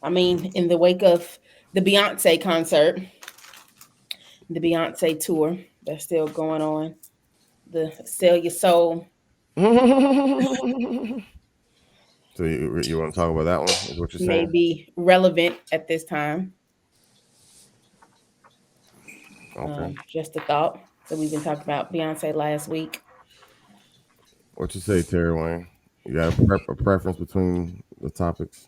I mean, in the wake of the Beyonce concert, the Beyonce tour that's still going on, the Sell Your Soul. So you want to talk about that one? Is what you're May saying? be relevant at this time. Okay. Just a thought. So we've been talking about Beyonce last week. What you say, Terry Wayne? You got a preference between the topics?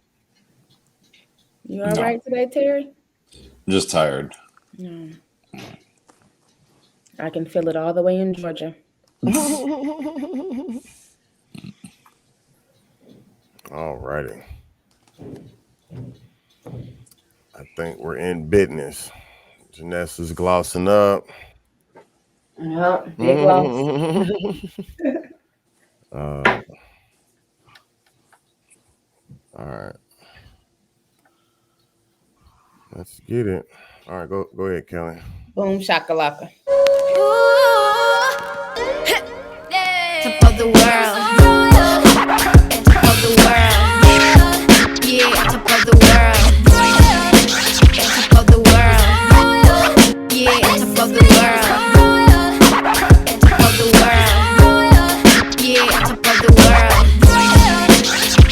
You all No, right today, Terry? I'm just tired. No. I can feel it all the way in Georgia. Alrighty. I think we're in business. Janessa's glossing up. Yeah, big loss. uh, all right. Let's get it. All right, go ahead, Kelly. Boom shakalaka. Top of the world, top of the world, yeah, top of the world, top of the world, yeah, top of the world, top of the world, yeah, top of the world,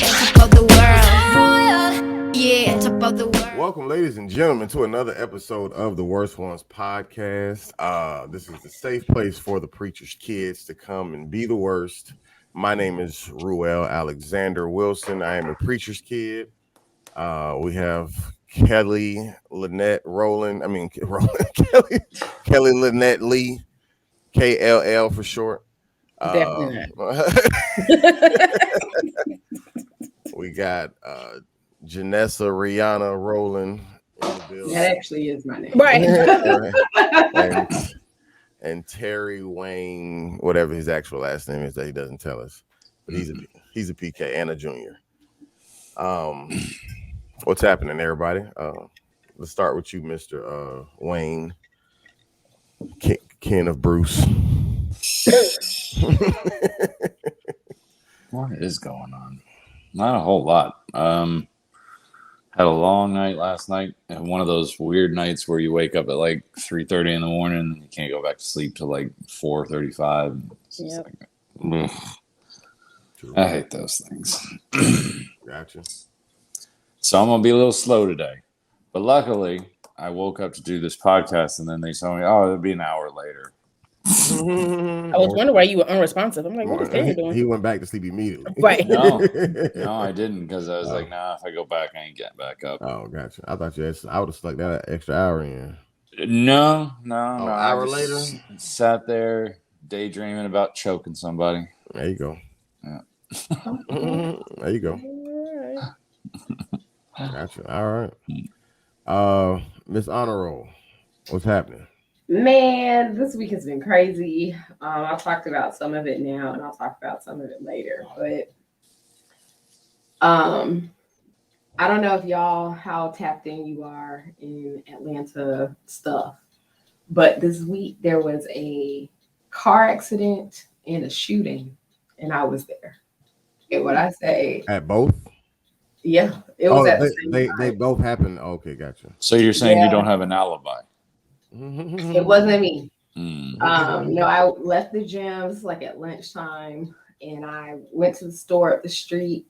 top of the world, yeah, top of the world. Welcome, ladies and gentlemen, to another episode of the Worst Ones Podcast. This is the safe place for the preacher's kids to come and be the worst. My name is Ruel Alexander Wilson. I am a preacher's kid. We have Kellie Lynette Rowland. Kellie Lynette Lee, KLL for short. Definitely We got Janessa Rihanna Rowland in the building. That actually is my name. right. and Terry Wayne, whatever his actual last name is that he doesn't tell us. But he's a PK and a junior. What's happening, everybody? Let's start with you, Mr. Wayne, kin of Bruce. What is going on? Not a whole lot. Had a long night last night, and one of those weird nights where you wake up at like 3:30 in the morning and you can't go back to sleep till like 4:35. Yep. Like, I hate those things. Gotcha. So I'm gonna be a little slow today, but luckily I woke up to do this podcast, and then they told me, "Oh, it'll be an hour later." I was wondering why you were unresponsive. I'm like, what is Terry doing? He went back to sleep immediately. Right. No, I didn't, because I was like, nah, if I go back, I ain't getting back up. Oh, gotcha. I thought I would have stuck that extra hour in. No. Hour later? Sat there daydreaming about choking somebody. There you go. Yeah. There you go. Gotcha. All right. Miss Honor Roll, what's happening? Man, this week has been crazy. I'll talk about some of it now, and I'll talk about some of it later. But I don't know if y'all how tapped in you are in Atlanta stuff, but this week there was a car accident and a shooting, and I was there. And what I say, At both? yeah, it was at the same time. They both happened. Okay, gotcha. So you're saying you don't have an alibi? It wasn't me. Mm. No, I left the gyms like at lunchtime, and I went to the store up the street,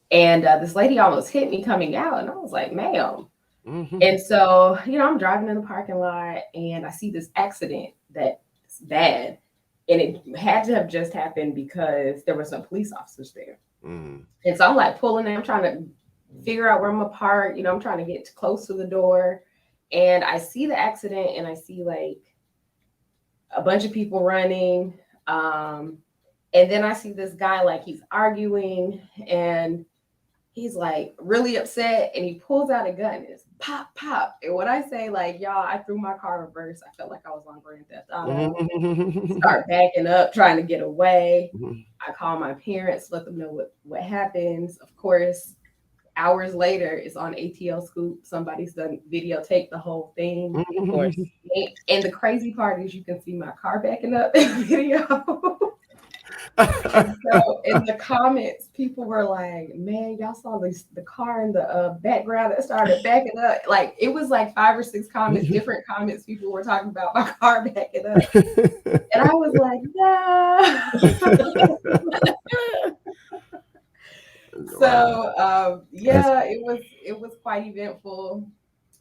and this lady almost hit me coming out, and I was like, ma'am. And so, I'm driving in the parking lot, and I see this accident that's bad, and it had to have just happened because there were some police officers there. And so I'm like pulling in, I'm trying to figure out where I'm gonna park, I'm trying to get close to the door. And I see the accident, and I see like a bunch of people running. And then I see this guy, like he's arguing, and he's like really upset, and he pulls out a gun and it's pop, pop. And when I say like, y'all, I threw my car reverse. I felt like I was on Grand Theft Auto. Start backing up, trying to get away. I call my parents, let them know what happens. Of course, hours later, it's on ATL Scoop. Somebody's done videotape the whole thing. Of course. And the crazy part is you can see my car backing up in the video. And so in the comments, people were like, man, y'all saw the car in the background that started backing up. Like it was like 5 or 6 comments, different comments people were talking about my car backing up. And I was like, no. So yeah, it was quite eventful.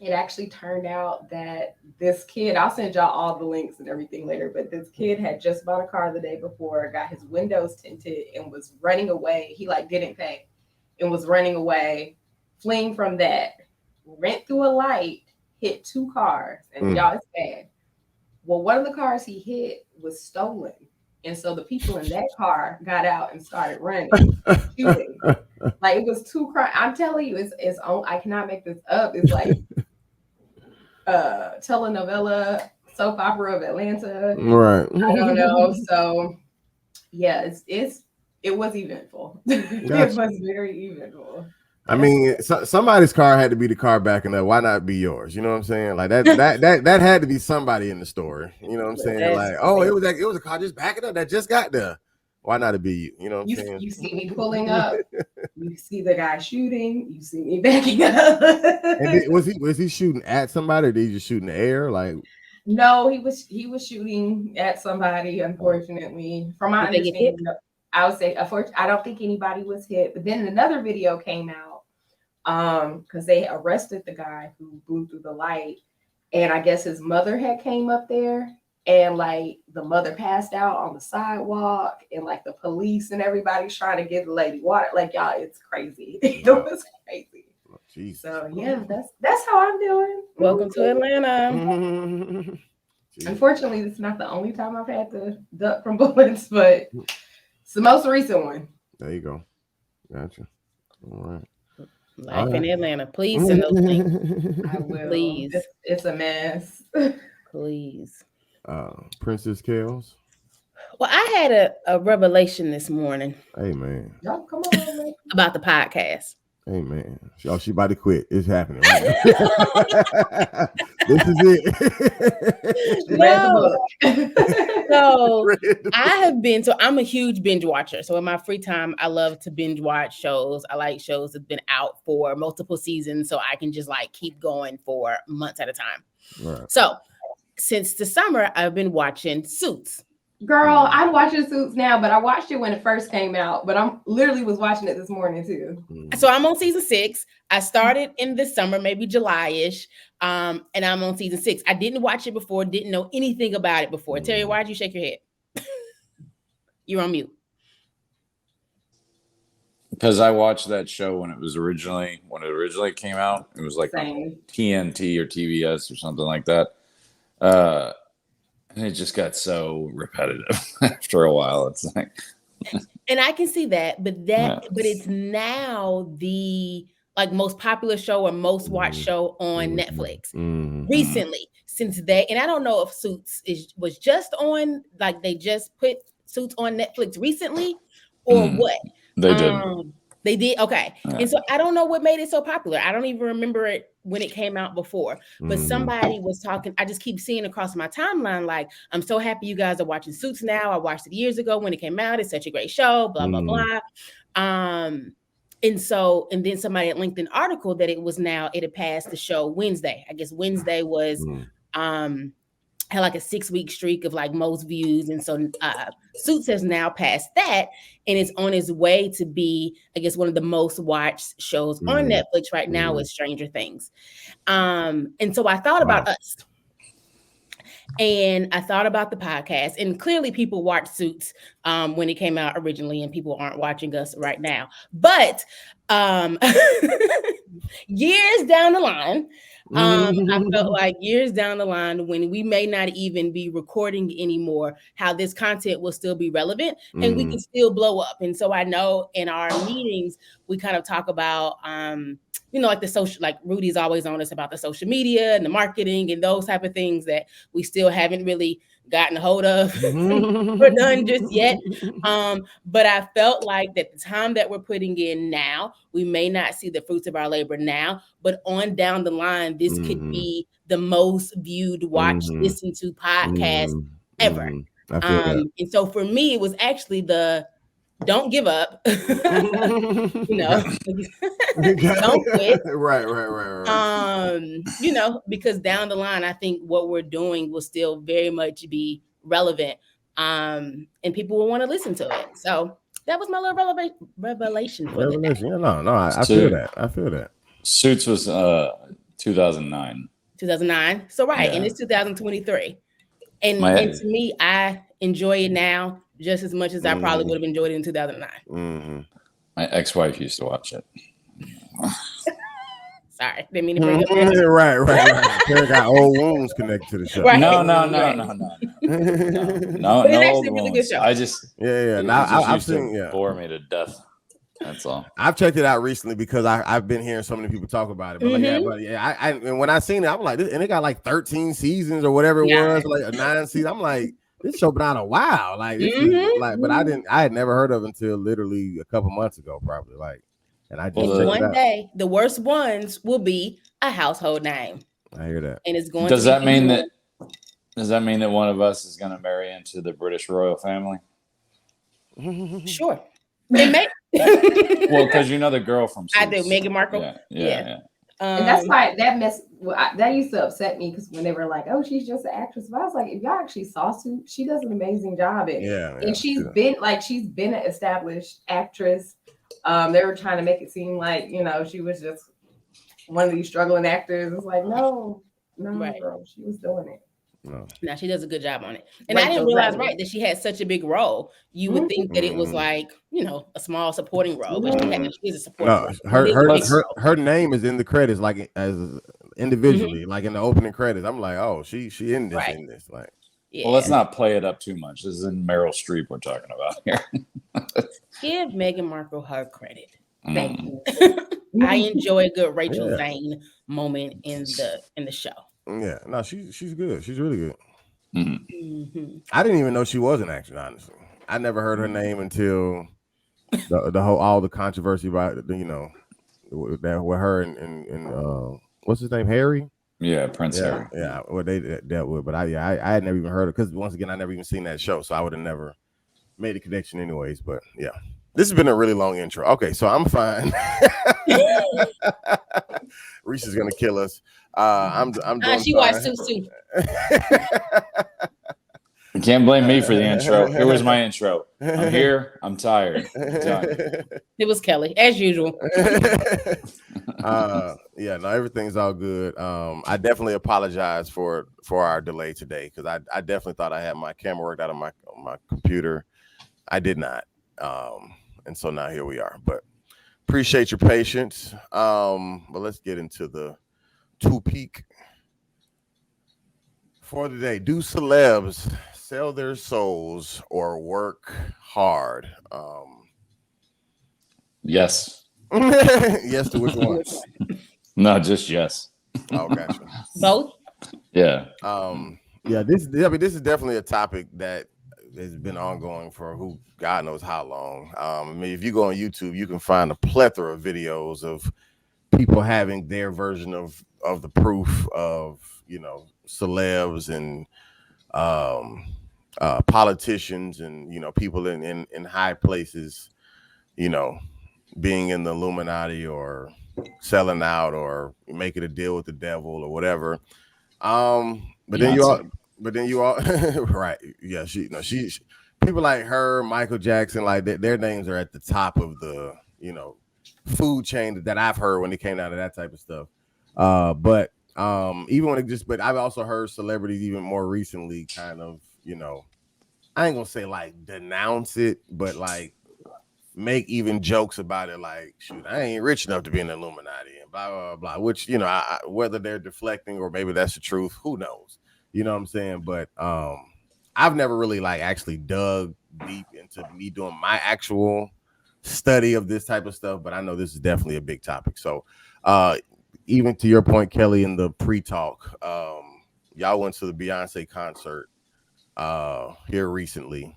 It actually turned out that this kid, I'll send y'all all the links and everything later, but this kid had just bought a car the day before, got his windows tinted and was running away. He like didn't pay and was running away, fleeing from that, went through a light, hit 2 cars, and y'all, it's bad. Well, one of the cars he hit was stolen. And so the people in that car got out and started running, shooting. Like it was 2 crimes. I'm telling you, it's on. I cannot make this up. It's like telenovela, soap opera of Atlanta. Right. I don't know. So yeah, it was eventful. It was very eventful. I mean, somebody's car had to be the car backing up. Why not be yours? You know what I'm saying? Like that had to be somebody in the story. You know what I'm saying? Like, oh, it was a car just backing up that just got there. Why not it be you? You know what I'm saying? You see me pulling up. You see the guy shooting. You see me backing up. And was he shooting at somebody? Or did he just shoot in the air? Like, no, he was shooting at somebody. Unfortunately, from my understanding, I would say, I don't think anybody was hit. But then another video came out because they arrested the guy who blew through the light, and I guess his mother had came up there. And like the mother passed out on the sidewalk, and like the police and everybody's trying to give the lady water. Like y'all, it's crazy. It was crazy. Oh, so yeah, that's how I'm doing. Welcome to Atlanta. Unfortunately, this is not the only time I've had to duck from bullets, but it's the most recent one. There you go. Gotcha. All right. Life in Atlanta. Please send those links. I will. Please. It's a mess. Please. Princess Kells. Well, I had a revelation this morning. Hey man. Y'all come on, man. About the podcast. Hey man. She about to quit. It's happening right now. This is it. No. So I'm a huge binge watcher. So in my free time, I love to binge watch shows. I like shows that have been out for multiple seasons, so I can just like keep going for months at a time. Right. So since the summer, I've been watching Suits. Girl, I'm watching Suits now, but I watched it when it first came out. But I'm literally was watching it this morning too. So I'm on season 6. I started in the summer, maybe July-ish, and I'm on season 6. I didn't watch it before, didn't know anything about it before. Terry, why'd you shake your head? You're on mute. Because I watched that show when it originally came out. It was like on TNT or TBS or something like that. And it just got so repetitive after a while. It's like, and I can see that, but it's now the like most popular show or most watched show on Netflix recently. Since and I don't know if Suits was just on, like they just put Suits on Netflix recently or what. They did. They did? Okay. Yeah. And so I don't know what made it so popular. I don't even remember it when it came out before. But somebody was talking, I just keep seeing across my timeline, like, I'm so happy you guys are watching Suits now. I watched it years ago when it came out. It's such a great show, blah, blah, blah. And then somebody had linked an article that it had passed the show Wednesday. I guess Wednesday was had like a 6-week streak of like most views, and so Suits has now passed that, and it's on its way to be, I guess, one of the most watched shows on Netflix right now with Stranger Things. And so I thought about us, and I thought about the podcast, and clearly people watched Suits when it came out originally, and people aren't watching us right now. But years down the line, I felt like years down the line, when we may not even be recording anymore, how this content will still be relevant and we can still blow up. And so I know in our meetings, we kind of talk about, like the social, like Rudy's always on us about the social media and the marketing and those type of things that we still haven't really gotten a hold of or done just yet. But I felt like that the time that we're putting in now, we may not see the fruits of our labor now, but on down the line, this could be the most viewed, watched, listened to podcast ever. I feel that. And so for me, it was actually the don't give up. You know, don't quit. Right. You know, because down the line, I think what we're doing will still very much be relevant. And people will want to listen to it. So that was my little revelation for the day. Yeah, no, I feel that. I feel that. Suits was 2009. 2009. So right, and Yeah. it's 2023. And to me, I enjoy it now just as much as I probably would have enjoyed it in 2009. My ex-wife used to watch it. Sorry, didn't mean to bring up. Right. Karen got old wounds connected to the show. Right. No. But it's actually a really good show. I just Now I've seen bore me to death. That's all. I've checked it out recently because I've been hearing so many people talk about it. But and when I seen it, I'm like, and it got like 13 seasons or whatever it was, like 9 seasons. I'm like, this show been out a while. Like, this is like, but I had never heard of it until literally a couple months ago, probably. Like, and I just one day the worst ones will be a household name. I hear that. And it's going. Does that mean that one of us is going to marry into the British royal family? Sure. It may. Well, because you know the girl from Suits. I do, Meghan Markle. Yeah. And that's why that used to upset me because when they were like, "Oh, she's just an actress," but I was like, if y'all actually saw Suits, she does an amazing job. And she's been an established actress. They were trying to make it seem like, you know, she was just one of these struggling actors. It's like, no, girl, she was doing it. No. Now she does a good job on it. And I didn't realize that she had such a big role. You would think that it was like, you know, a small supporting role, but she is a supporting role. Her name is in the credits, like as individually, like in the opening credits. I'm like, oh, she in this, like. Yeah. Well, let's not play it up too much. This is in Meryl Streep we're talking about here. Give Meghan Markle her credit. Thank you. I enjoy a good Rachel Zane moment in the show. Yeah, no, she's good. She's really good. Mm-hmm. I didn't even know she was an actress, honestly. I never heard her name until all the controversy about, you know, that with her and what's his name, Harry. Yeah, Prince Harry. Yeah, what they dealt with, but I had never even heard of, because once again I never even seen that show, so I would have never made a connection anyways. But yeah, this has been a really long intro. Okay, so I'm fine. Reese is gonna kill us. I'm doing she watched Suits too. You can't blame me for the intro. Here was my intro. I'm here. I'm tired. It was Kellie, as usual. Yeah, no, everything's all good. I definitely apologize for our delay today, because I definitely thought I had my camera worked out on my computer. I did not. And so now here we are. But appreciate your patience. But let's get into the two-peak for the day. Do celebs sell their souls or work hard? Yes. Yes to which one? No, just yes. Oh, gotcha. Both? Yeah. Yeah, this is definitely a topic that has been ongoing for God knows how long. I mean, if you go on YouTube, you can find a plethora of videos of people having their version of the proof of, you know, celebs and politicians and, you know, people in high places, you know, being in the Illuminati or selling out or making a deal with the devil or whatever. But then you all right. Yeah, she people like her, Michael Jackson, like their names are at the top of the, you know, food chain that I've heard when it came down to that type of stuff. But even when but I've also heard celebrities even more recently kind of, you know, I ain't gonna say like denounce it, but like make even jokes about it, like, shoot, I ain't rich enough to be in the Illuminati and blah blah blah, which, you know, whether they're deflecting or maybe that's the truth, who knows, you know what I'm saying? But I've never really like actually dug deep into me doing my actual study of this type of stuff, but I know this is definitely a big topic. So even to your point, Kellie, in the pre-talk, y'all went to the Beyonce concert here recently.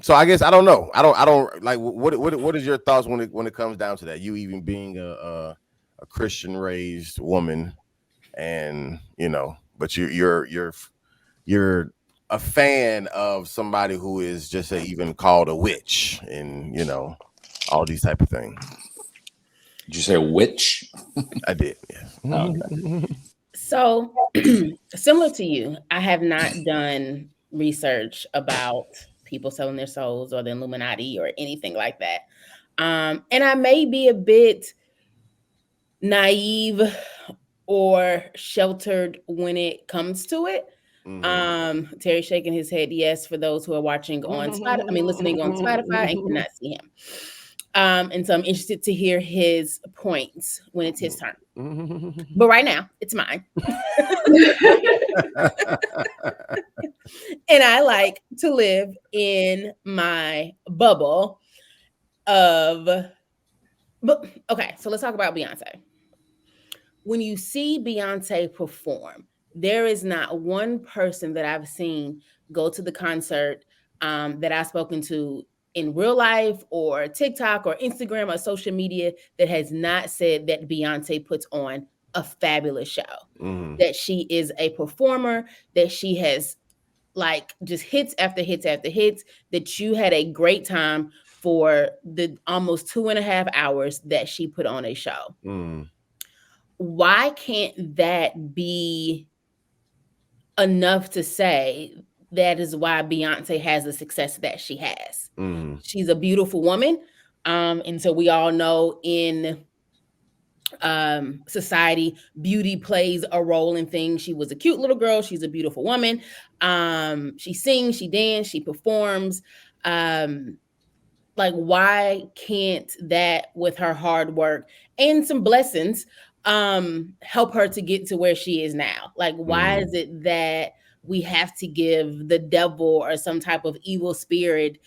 So I guess I don't know. I don't like what is your thoughts when it comes down to that? You even being a Christian raised woman, and you know, but you're a fan of somebody who is just even called a witch, and all these type of things. Did you say witch? I did. Yeah. Okay. So similar to you, I have not done research about people selling their souls or the Illuminati or anything like that. And I may be a bit naive or sheltered when it comes to it. Terry shaking his head yes for those who are watching on Spotify, listening on Spotify and cannot see him. And so I'm interested to hear his points when it's his turn. But right now, it's mine. And I like to live in my bubble of, but okay, so let's talk about Beyonce. When you see Beyonce perform, there is not one person that I've seen go to the concert that I've spoken to in real life or TikTok or Instagram or social media that has not said that Beyonce puts on a fabulous show, that she is a performer, that she has like just hits after hits after hits, that you had a great time for the almost 2.5 hours that she put on a show. Why can't that be enough to say that is why Beyonce has the success that she has? She's a beautiful woman. And so we all know in society, beauty plays a role in things. She was a cute little girl. She's a beautiful woman. She sings, she dances, she performs. Like, why can't that with her hard work and some blessings help her to get to where she is now? Like, why is it that we have to give the devil or some type of evil spirit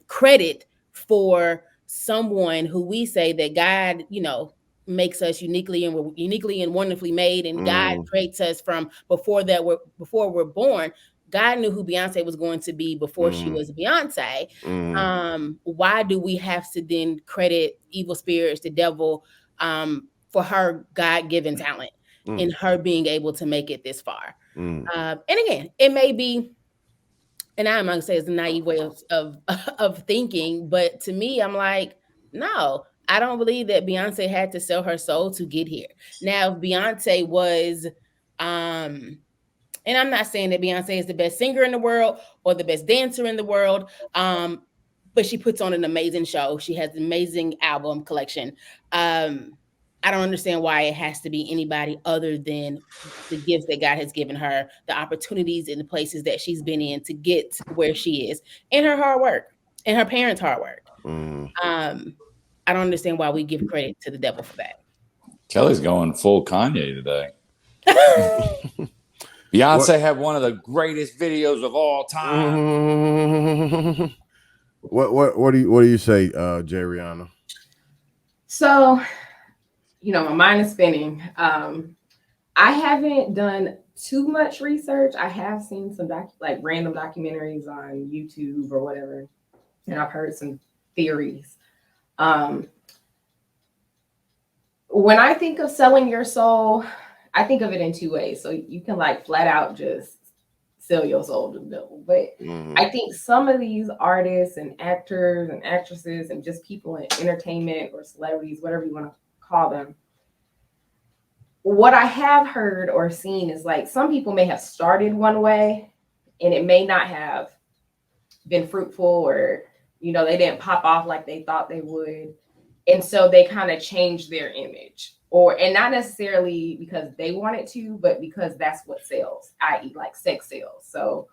credit for someone who we say that God, makes us uniquely and wonderfully made, and God creates us from before we're born. God knew who Beyonce was going to be before she was Beyonce. Why do we have to then credit evil spirits, the devil, for her God-given talent and her being able to make it this far? And again, it may be, and I'm not gonna say it's a naive way of thinking, but to me, I'm like, no, I don't believe that Beyonce had to sell her soul to get here. Now, if Beyonce was, and I'm not saying that Beyonce is the best singer in the world or the best dancer in the world, but she puts on an amazing show. She has an amazing album collection. I don't understand why it has to be anybody other than the gifts that God has given her, the opportunities and the places that she's been in to get where she is, and her hard work, and her parents' hard work. I don't understand why we give credit to the devil for that. Kellie's going full Kanye today. Beyonce had one of the greatest videos of all time. What do you say, Jeriana? So, my mind is spinning. I haven't done too much research. I have seen some random documentaries on YouTube or whatever, and I've heard some theories. When I think of selling your soul, I think of it in two ways. So you can flat out just sell your soul to the devil. But I think some of these artists and actors and actresses and just people in entertainment or celebrities, whatever you want to call them, what I have heard or seen is some people may have started one way and it may not have been fruitful, or they didn't pop off like they thought they would, and so they kind of changed their image, and not necessarily because they wanted to, but because that's what sells, i.e. sex sales. So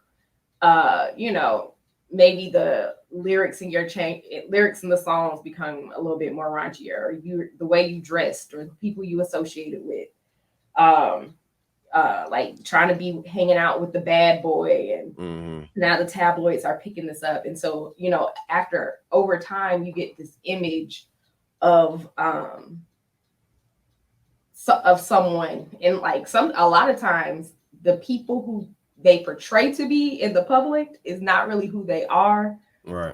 maybe the lyrics in the songs become a little bit more raunchier, or the way you dressed, or the people you associated with, trying to be hanging out with the bad boy, and now the tabloids are picking this up. And so, over time, you get this image of someone, and a lot of times the people who they portray to be in the public is not really who they are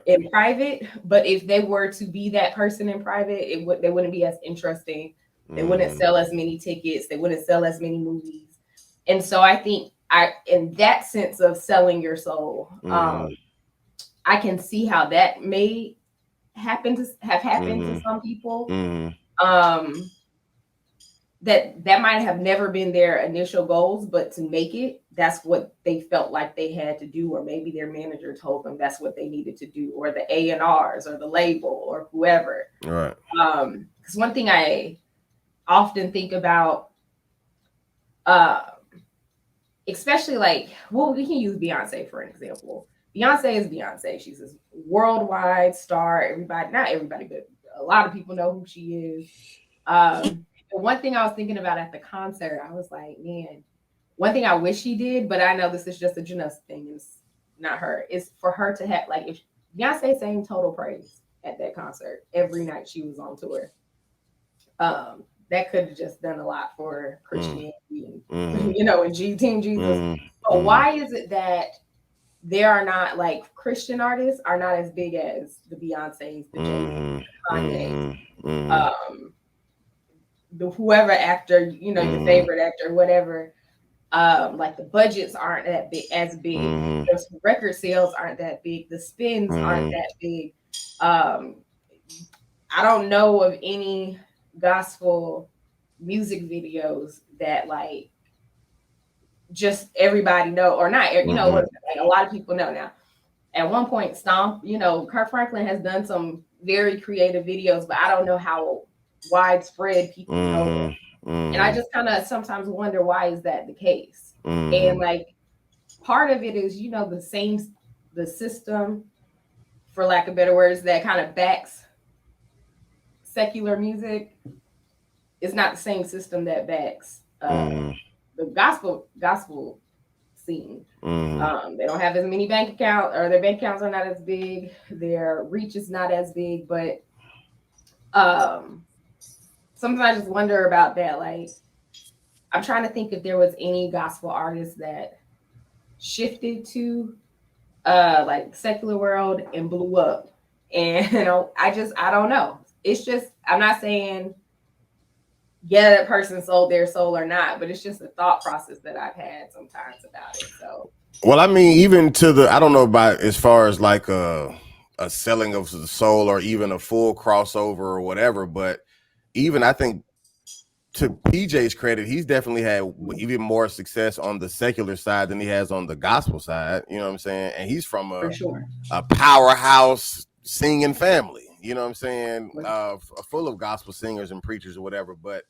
in private. But if they were to be that person in private, they wouldn't be as interesting. They wouldn't sell as many tickets. They wouldn't sell as many movies. And so I think in that sense of selling your soul, I can see how that may have happened to some people. That might have never been their initial goals, but to make it, that's what they felt like they had to do, or maybe their manager told them that's what they needed to do, or the A&Rs or the label or whoever. Right. Because one thing I often think about, especially like, well, we can use Beyonce for an example. Beyonce is Beyonce. She's this worldwide star. Not everybody, but a lot of people know who she is. One thing I was thinking about at the concert, I was like, man, one thing I wish she did, but I know this is just a Janessa thing, it's not her, is for her to have, like, if Beyonce sang Total Praise at that concert every night she was on tour, that could have just done a lot for Christianity and, you know, and Team Jesus. But why is it that there are not, like, Christian artists are not as big as the Beyoncés, the Jay-Z, the Kanye, the whoever actor, you know, your favorite actor, whatever, like the budgets aren't that big, the record sales aren't that big, the spins aren't that big. I don't know of any gospel music videos that like just everybody know, or not, you know, like a lot of people know now. At one point, Stomp, you know, Kirk Franklin has done some very creative videos, but I don't know how widespread people know them. And I just kind of sometimes wonder, why is that the case? And like, part of it is, you know, the system, for lack of better words, that kind of backs secular music is not the same system that backs the gospel scene. They don't have as many bank accounts, or their bank accounts are not as big, their reach is not as big, but sometimes I just wonder about that. Like, I'm trying to think if there was any gospel artists that shifted to like secular world and blew up. And you know, I don't know. It's just, I'm not saying that person sold their soul or not, but it's just a thought process that I've had sometimes about it. So, well, I mean, even to I don't know about as far as like a selling of the soul or even a full crossover or whatever, but even I think, to PJ's credit, he's definitely had even more success on the secular side than he has on the gospel side. You know what I'm saying? And he's from a powerhouse singing family. You know what I'm saying? Full of gospel singers and preachers or whatever. But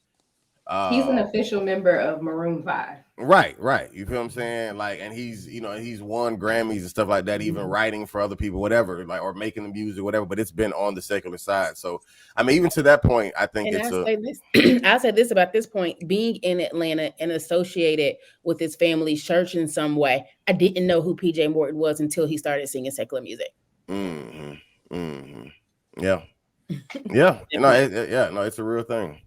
he's an official member of Maroon 5. Right. You feel what I'm saying? Like, and he's, you know, he's won Grammys and stuff like that, even writing for other people, whatever, like, or making the music, whatever, but it's been on the secular side. So, I mean, even to that point, I think I'll say this about this point, being in Atlanta and associated with his family's church in some way, I didn't know who PJ Morton was until he started singing secular music. Yeah. No, it's a real thing.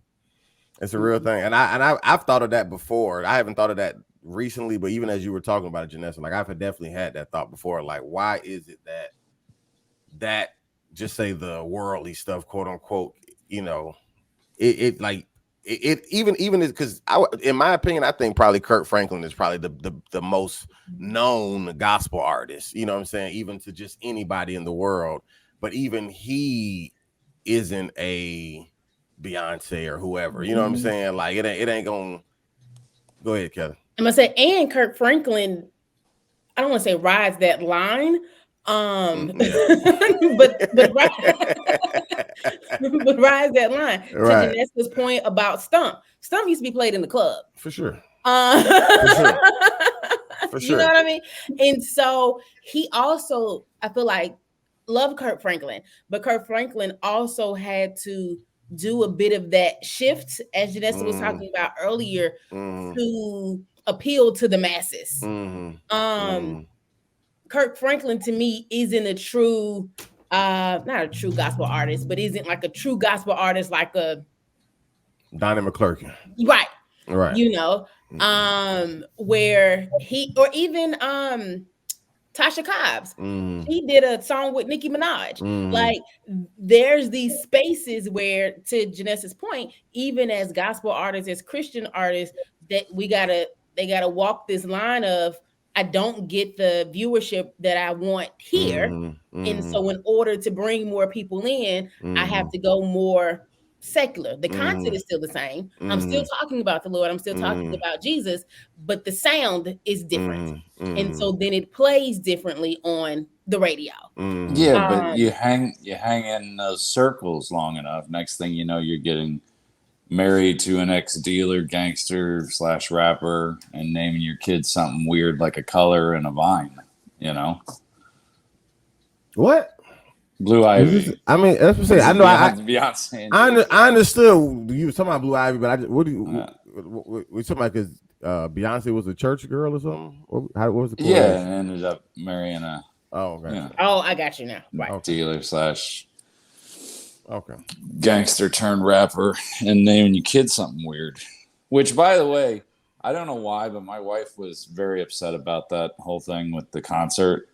It's a real thing. And I've thought of that before. I haven't thought of that recently, but even as you were talking about it, Janessa, like, I've definitely had that thought before. Like, why is it that just say the worldly stuff, quote unquote, you know, it even is, because in my opinion, I think probably Kirk Franklin is probably the most known gospel artist, you know what I'm saying, even to just anybody in the world. But even he isn't a Beyonce or whoever, you know what I'm saying? Like, it ain't gonna. Go ahead, Kellie. I'm gonna say, and Kirk Franklin, I don't want to say rides that line, but rides that line. Right. To Janessa's point about Stump used to be played in the club for sure. For sure. You know what I mean? And so he also, I feel like, loved Kirk Franklin, but Kirk Franklin also had to do a bit of that shift, as Janessa was talking about earlier, to appeal to the masses. Kirk Franklin, to me, isn't a true, not a true gospel artist, but isn't like a true gospel artist like a Donnie McClurkin. Right. You know, where he, or even Tasha Cobbs, he did a song with Nicki Minaj. Like, there's these spaces where, to Janessa's point, even as gospel artists, as Christian artists, that we gotta walk this line of, I don't get the viewership that I want here. And so in order to bring more people in, I have to go more secular. The content is still the same. I'm still talking about the Lord. I'm still talking about Jesus, but the sound is different. And so then it plays differently on the radio. Yeah, but you hang in those circles long enough. Next thing you know, you're getting married to an ex-dealer, gangster / rapper, and naming your kids something weird like a color and a vine. You know what? Blue Ivy. I mean, that's what I'm saying. I know. Beyonce. I understood you were talking about Blue Ivy, but what do you? We talking about because Beyonce was a church girl or something? What was the correlation? Yeah, and ended up marrying a. Oh, okay. Yeah. Oh, I got you now. Right. Dealer / okay. Gangster turned rapper and naming your kid something weird. Which, by the way, I don't know why, but my wife was very upset about that whole thing with the concert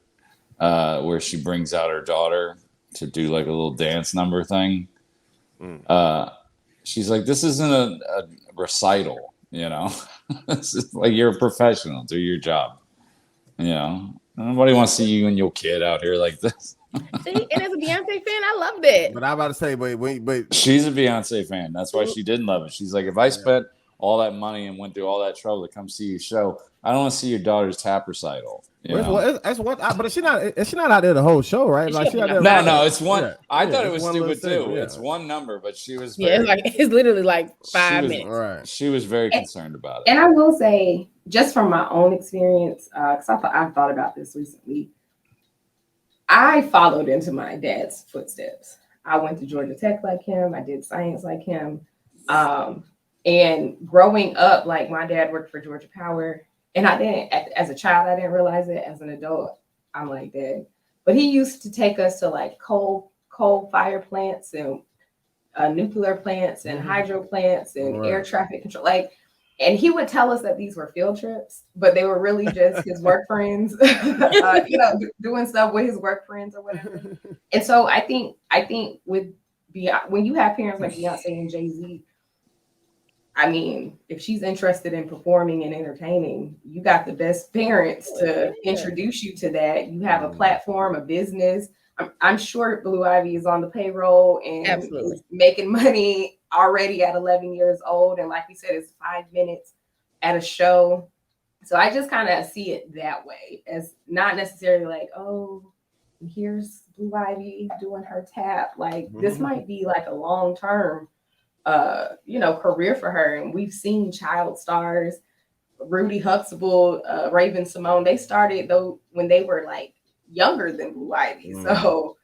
where she brings out her daughter to do like a little dance number thing. She's like, this isn't a recital, you know? This is like, you're a professional, do your job. You know? Nobody wants to see you and your kid out here like this. See, and as a Beyonce fan, I loved it. But I'm about to say, but she's a Beyonce fan. That's why she didn't love it. She's like, if I spent all that money and went through all that trouble to come see your show, I don't want to see your daughter's tap recital. That's what. But is she not out there the whole show, right? Like, no, it's one. Yeah. I thought it was stupid too. Yeah. It's one number, but she was. It's literally like 5 minutes. Right. She was very concerned about it. And I will say, just from my own experience, because I thought about this recently. I followed into my dad's footsteps. I went to Georgia Tech like him. I did science like him. And growing up, like my dad worked for Georgia Power. And I didn't, as a child, I didn't realize it. As an adult, I'm like, Dad. But he used to take us to like coal fire plants and nuclear plants and hydro plants and air traffic control. And he would tell us that these were field trips, but they were really just his work friends, doing stuff with his work friends or whatever. And so I think with when you have parents like Beyonce and Jay-Z, I mean, if she's interested in performing and entertaining, you got the best parents to introduce you to that. You have a platform, a business. I'm sure Blue Ivy is on the payroll and is making money already at 11 years old. And like we said, it's 5 minutes at a show. So I just kind of see it that way, as not necessarily like, oh, here's Blue Ivy doing her tap. Like this might be like a long-term career for her. And we've seen child stars, Rudy Huxtable, Raven Simone, they started though when they were like younger than Blue Ivy. So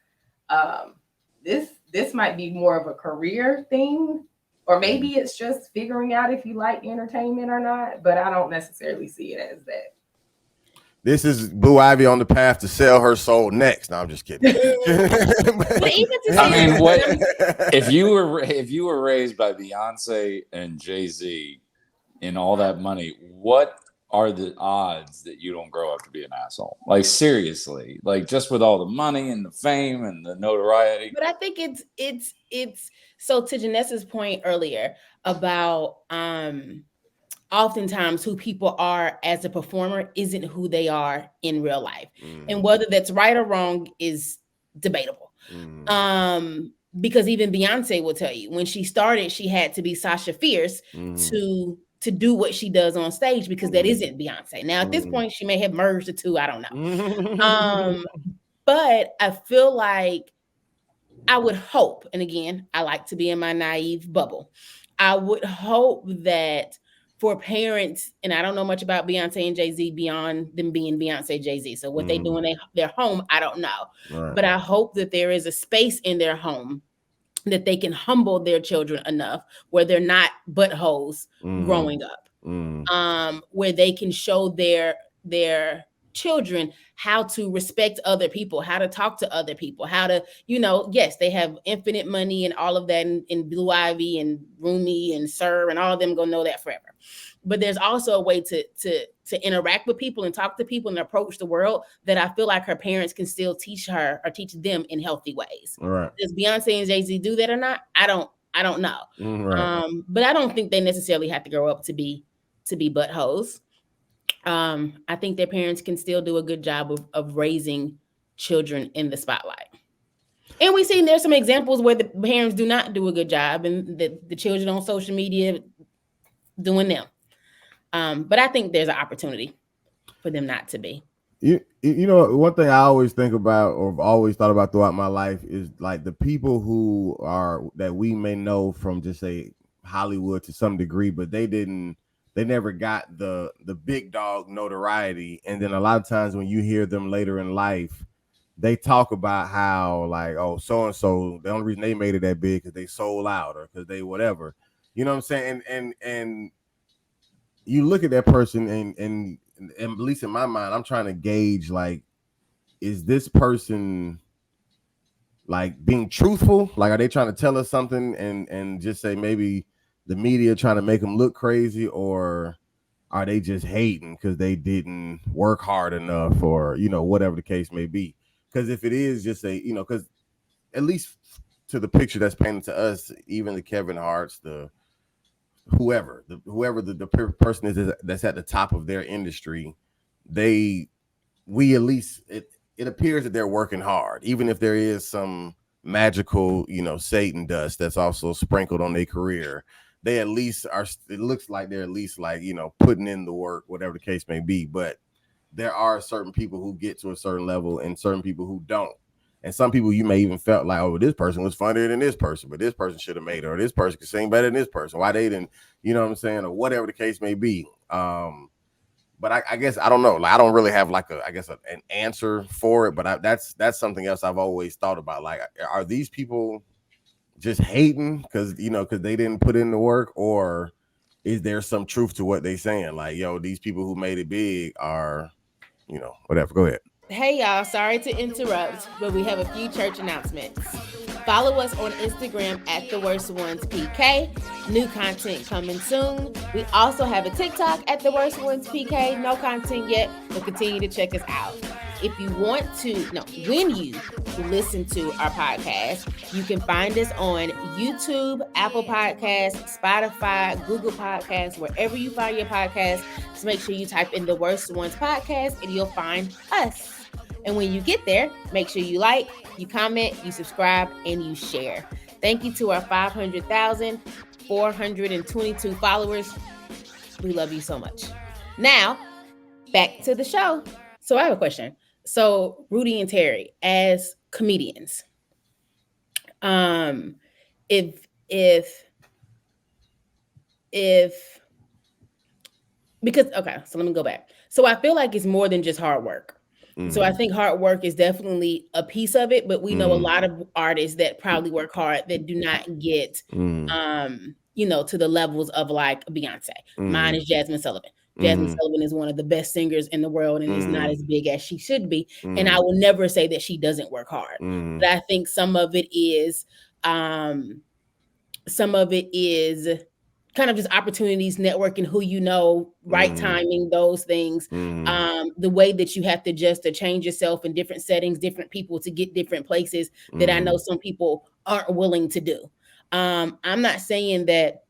this might be more of a career thing, or maybe it's just figuring out if you like entertainment or not, but I don't necessarily see it as that. This is Blue Ivy on the path to sell her soul next. No, I'm just kidding. I mean, what if you were raised by Beyonce and Jay-Z and all that money? What are the odds that you don't grow up to be an asshole? Like seriously, like just with all the money and the fame and the notoriety. But I think it's so to Janessa's point earlier about oftentimes who people are as a performer isn't who they are in real life. And whether that's right or wrong is debatable. Because even Beyonce will tell you when she started, she had to be Sasha Fierce to do what she does on stage, because that isn't Beyonce. Now at this point, she may have merged the two. I don't know. But I feel like I would hope, and again, I like to be in my naive bubble. I would hope that for parents, and I don't know much about Beyonce and Jay-Z beyond them being Beyonce, Jay-Z. So what they do in their home, I don't know. Right. But I hope that there is a space in their home that they can humble their children enough where they're not buttholes growing up, where they can show their children how to respect other people, how to talk to other people, how to, yes, they have infinite money and all of that in Blue Ivy and Rumi and Sir and all of them gonna know that forever. But there's also a way to interact with people and talk to people and approach the world that I feel like her parents can still teach her or teach them in healthy ways. Right. Does Beyonce and Jay-Z do that or not? I don't know. Right. But I don't think they necessarily have to grow up to be buttholes. I think their parents can still do a good job of raising children in the spotlight. And we've seen there's some examples where the parents do not do a good job and the children on social media doing them. But I think there's an opportunity for them not to be. You know, one thing I always think about or have always thought about throughout my life is like the people who are that we may know from just say Hollywood to some degree, but they never got the big dog notoriety. And then a lot of times when you hear them later in life, they talk about how like, oh, so and so, the only reason they made it that big because they sold out or because they whatever. You know what I'm saying? And you look at that person and at least in my mind, I'm trying to gauge like, is this person like being truthful? Like, are they trying to tell us something and just say maybe the media trying to make them look crazy, or are they just hating because they didn't work hard enough, or you know, whatever the case may be? Because if it is just a, you know, because at least to the picture that's painted to us, even the Kevin Harts, whoever the person is that's at the top of their industry, we at least it appears that they're working hard, even if there is some magical, you know, Satan dust that's also sprinkled on their career. They at least are, it looks like they're at least like, you know, putting in the work, whatever the case may be. But there are certain people who get to a certain level and certain people who don't. And some people you may even felt like, oh, this person was funnier than this person, but this person should have made it, or this person could sing better than this person. Why they didn't, you know what I'm saying, or whatever the case may be. But I guess I don't know. Like I don't really have like an answer for it. But that's something else I've always thought about. Like, are these people just hating because they didn't put in the work, or is there some truth to what they saying? Like, yo, these people who made it big are, you know, whatever. Go ahead. Hey y'all, sorry to interrupt, but we have a few church announcements. Follow us on Instagram at TheWorstOnesPK. New content coming soon. We also have a TikTok at TheWorstOnesPK. No content yet, but continue to check us out. If you want to, when you listen to our podcast, you can find us on YouTube, Apple Podcasts, Spotify, Google Podcasts, wherever you find your podcast. So make sure you type in The Worst Ones Podcast and you'll find us. And when you get there, make sure you like, you comment, you subscribe, and you share. Thank you to our 500,422 followers. We love you so much. Now, back to the show. So I have a question. So Rudy and Terry, as comedians, so let me go back. So I feel like it's more than just hard work. Mm-hmm. So I think hard work is definitely a piece of it, but we know a lot of artists that probably work hard that do not get, to the levels of like Beyonce. Mine is Jasmine Sullivan. Jasmine Sullivan is one of the best singers in the world and is not as big as she should be. And I will never say that she doesn't work hard. But I think some of it is kind of just opportunities, networking, who you know, right timing, those things. The way that you have to adjust or change yourself in different settings, different people to get different places that I know some people aren't willing to do. I'm not saying that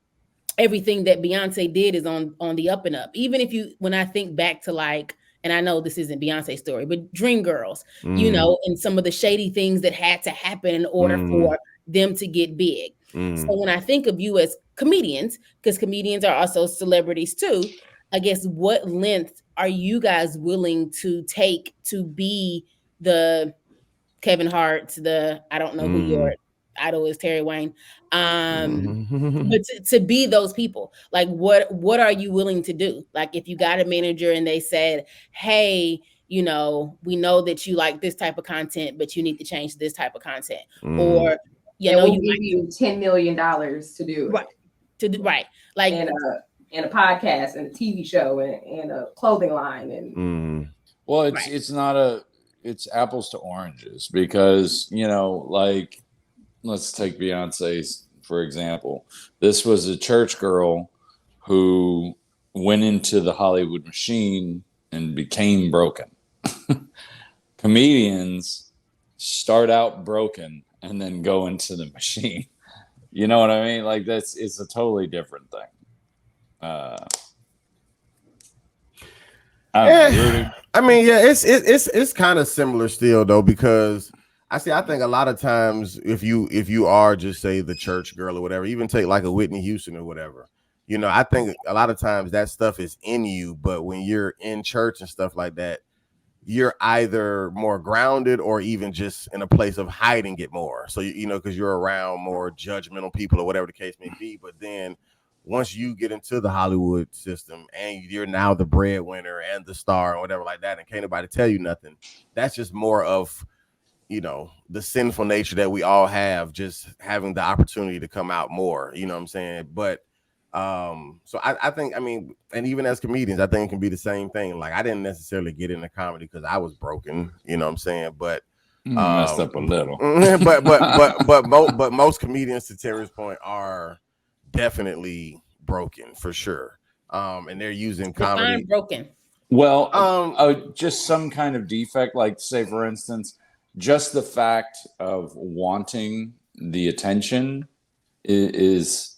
everything that Beyonce did is on the up and up. Even if when I think back to like, and I know this isn't Beyonce's story, but Dreamgirls, and some of the shady things that had to happen in order for them to get big. So when I think of you as comedians, because comedians are also celebrities too, I guess what length are you guys willing to take to be the Kevin Hart, I don't know who your idol is, Terry Wayne, but to be those people, like what are you willing to do? Like if you got a manager and they said, hey, we know that you like this type of content, but you need to change this type of content, or we'll give you $10 million to do it. Right. Like and a podcast and a TV show and a clothing line and well, it's apples to oranges because like let's take Beyonce for example. This was a church girl who went into the Hollywood machine and became broken. Comedians start out broken and then go into the machine. You know what I mean? Like it's a totally different thing. Rudy. I mean, yeah, it's kind of similar still though, because I think a lot of times if you are just say the church girl or whatever, even take like a Whitney Houston or whatever, I think a lot of times that stuff is in you, but when you're in church and stuff like that, you're either more grounded or even just in a place of hiding it more. So, because you're around more judgmental people or whatever the case may be. But then once you get into the Hollywood system and you're now the breadwinner and the star and whatever like that, and can't nobody tell you nothing, that's just more of, the sinful nature that we all have, just having the opportunity to come out more, you know what I'm saying? But so I think, I mean, and even as comedians, I think it can be the same thing. Like, I didn't necessarily get into comedy because I was broken, you know what I'm saying? But messed up a little. but most comedians, to Terry's point, are definitely broken for sure. And they're using comedy. Broken. Well, just some kind of defect, like say for instance, just the fact of wanting the attention is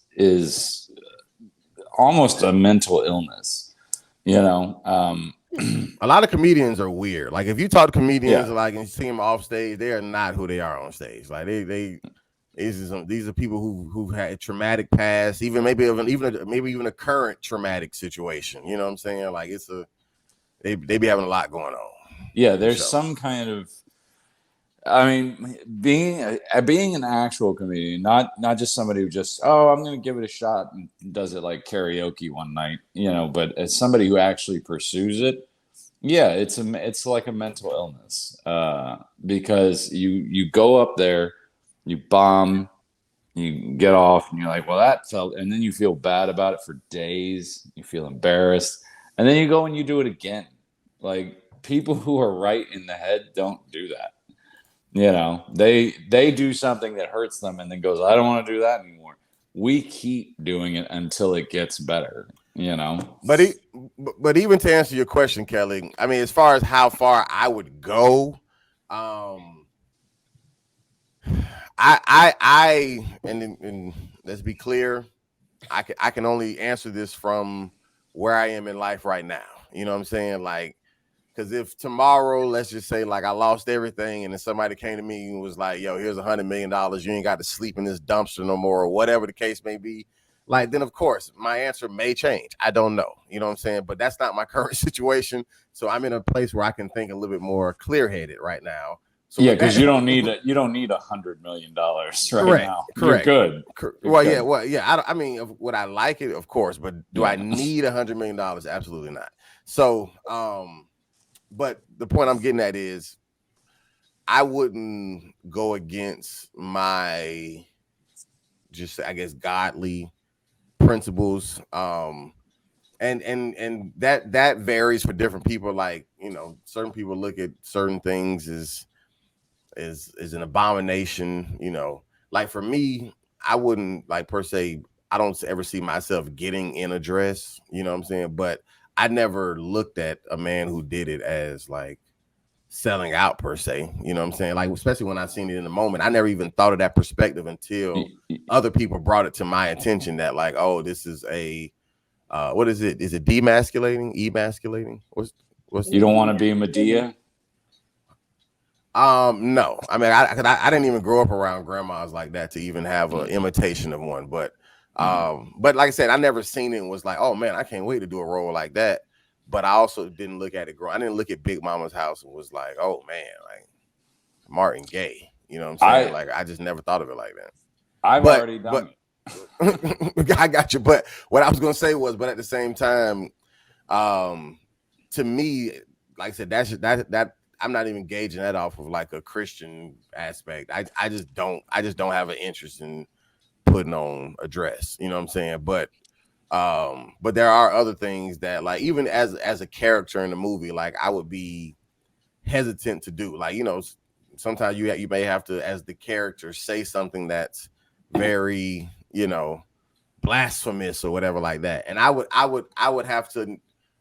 almost a mental illness, A lot of comedians are weird. Like, if you talk to comedians, like, and you see them off stage, they are not who they are on stage. Like, these are people who've had a traumatic past, even maybe even a current traumatic situation. You know what I'm saying? Like, they be having a lot going on. Yeah, there's some kind of, I mean, being an actual comedian, not just somebody who just, I'm going to give it a shot and does it like karaoke one night, but as somebody who actually pursues it, yeah, it's like a mental illness, because you go up there, you bomb, you get off, and you're like, well, that felt, and then you feel bad about it for days, you feel embarrassed, and then you go and you do it again. Like, people who are right in the head don't do that. They do something that hurts them and then goes, I don't want to do that anymore. We keep doing it until it gets better, But even to answer your question, Kelly, I mean, as far as how far I would go, and let's be clear, I can only answer this from where I am in life right now. You know what I'm saying? Like, because if tomorrow, let's just say, like, I lost everything, and then somebody came to me and was like, yo, here's $100 million. You ain't got to sleep in this dumpster no more, or whatever the case may be. Like, then, of course, my answer may change. I don't know. You know what I'm saying? But that's not my current situation. So I'm in a place where I can think a little bit more clear-headed right now. So yeah, because you don't need $100 million right now. Correct. You're good. Yeah. I mean, would I like it? Of course. But do I need $100 million? Absolutely not. So, but the point I'm getting at is I wouldn't go against my, just, I guess, godly principles. And that varies for different people. Like, certain people look at certain things as an abomination, like for me, I wouldn't, like, per se, I don't ever see myself getting in a dress, you know what I'm saying? But I never looked at a man who did it as like selling out per se, you know what I'm saying? Like, especially when I seen it in the moment, I never even thought of that perspective until other people brought it to my attention that, like, oh, this is a, what is it? Is it demasculating? Emasculating? What's you don't want to be a Medea? No, I mean, I didn't even grow up around grandmas like that to even have an imitation of one. But like I said, I never seen it and was like, oh man, I can't wait to do a role like that. But I also didn't look at it I didn't look at Big Mama's House and was like, oh man, like Martin Gaye. You know what I'm saying? I just never thought of it like that. I've already done it. I got you. But what I was gonna say was, but at the same time, to me, like I said, that I'm not even gauging that off of like a Christian aspect. I just don't have an interest in putting on a dress. You know what I'm saying? But there are other things that, like, even as a character in the movie, like, I would be hesitant to do. Like, sometimes you may have to, as the character, say something that's very, blasphemous or whatever like that. And I would have to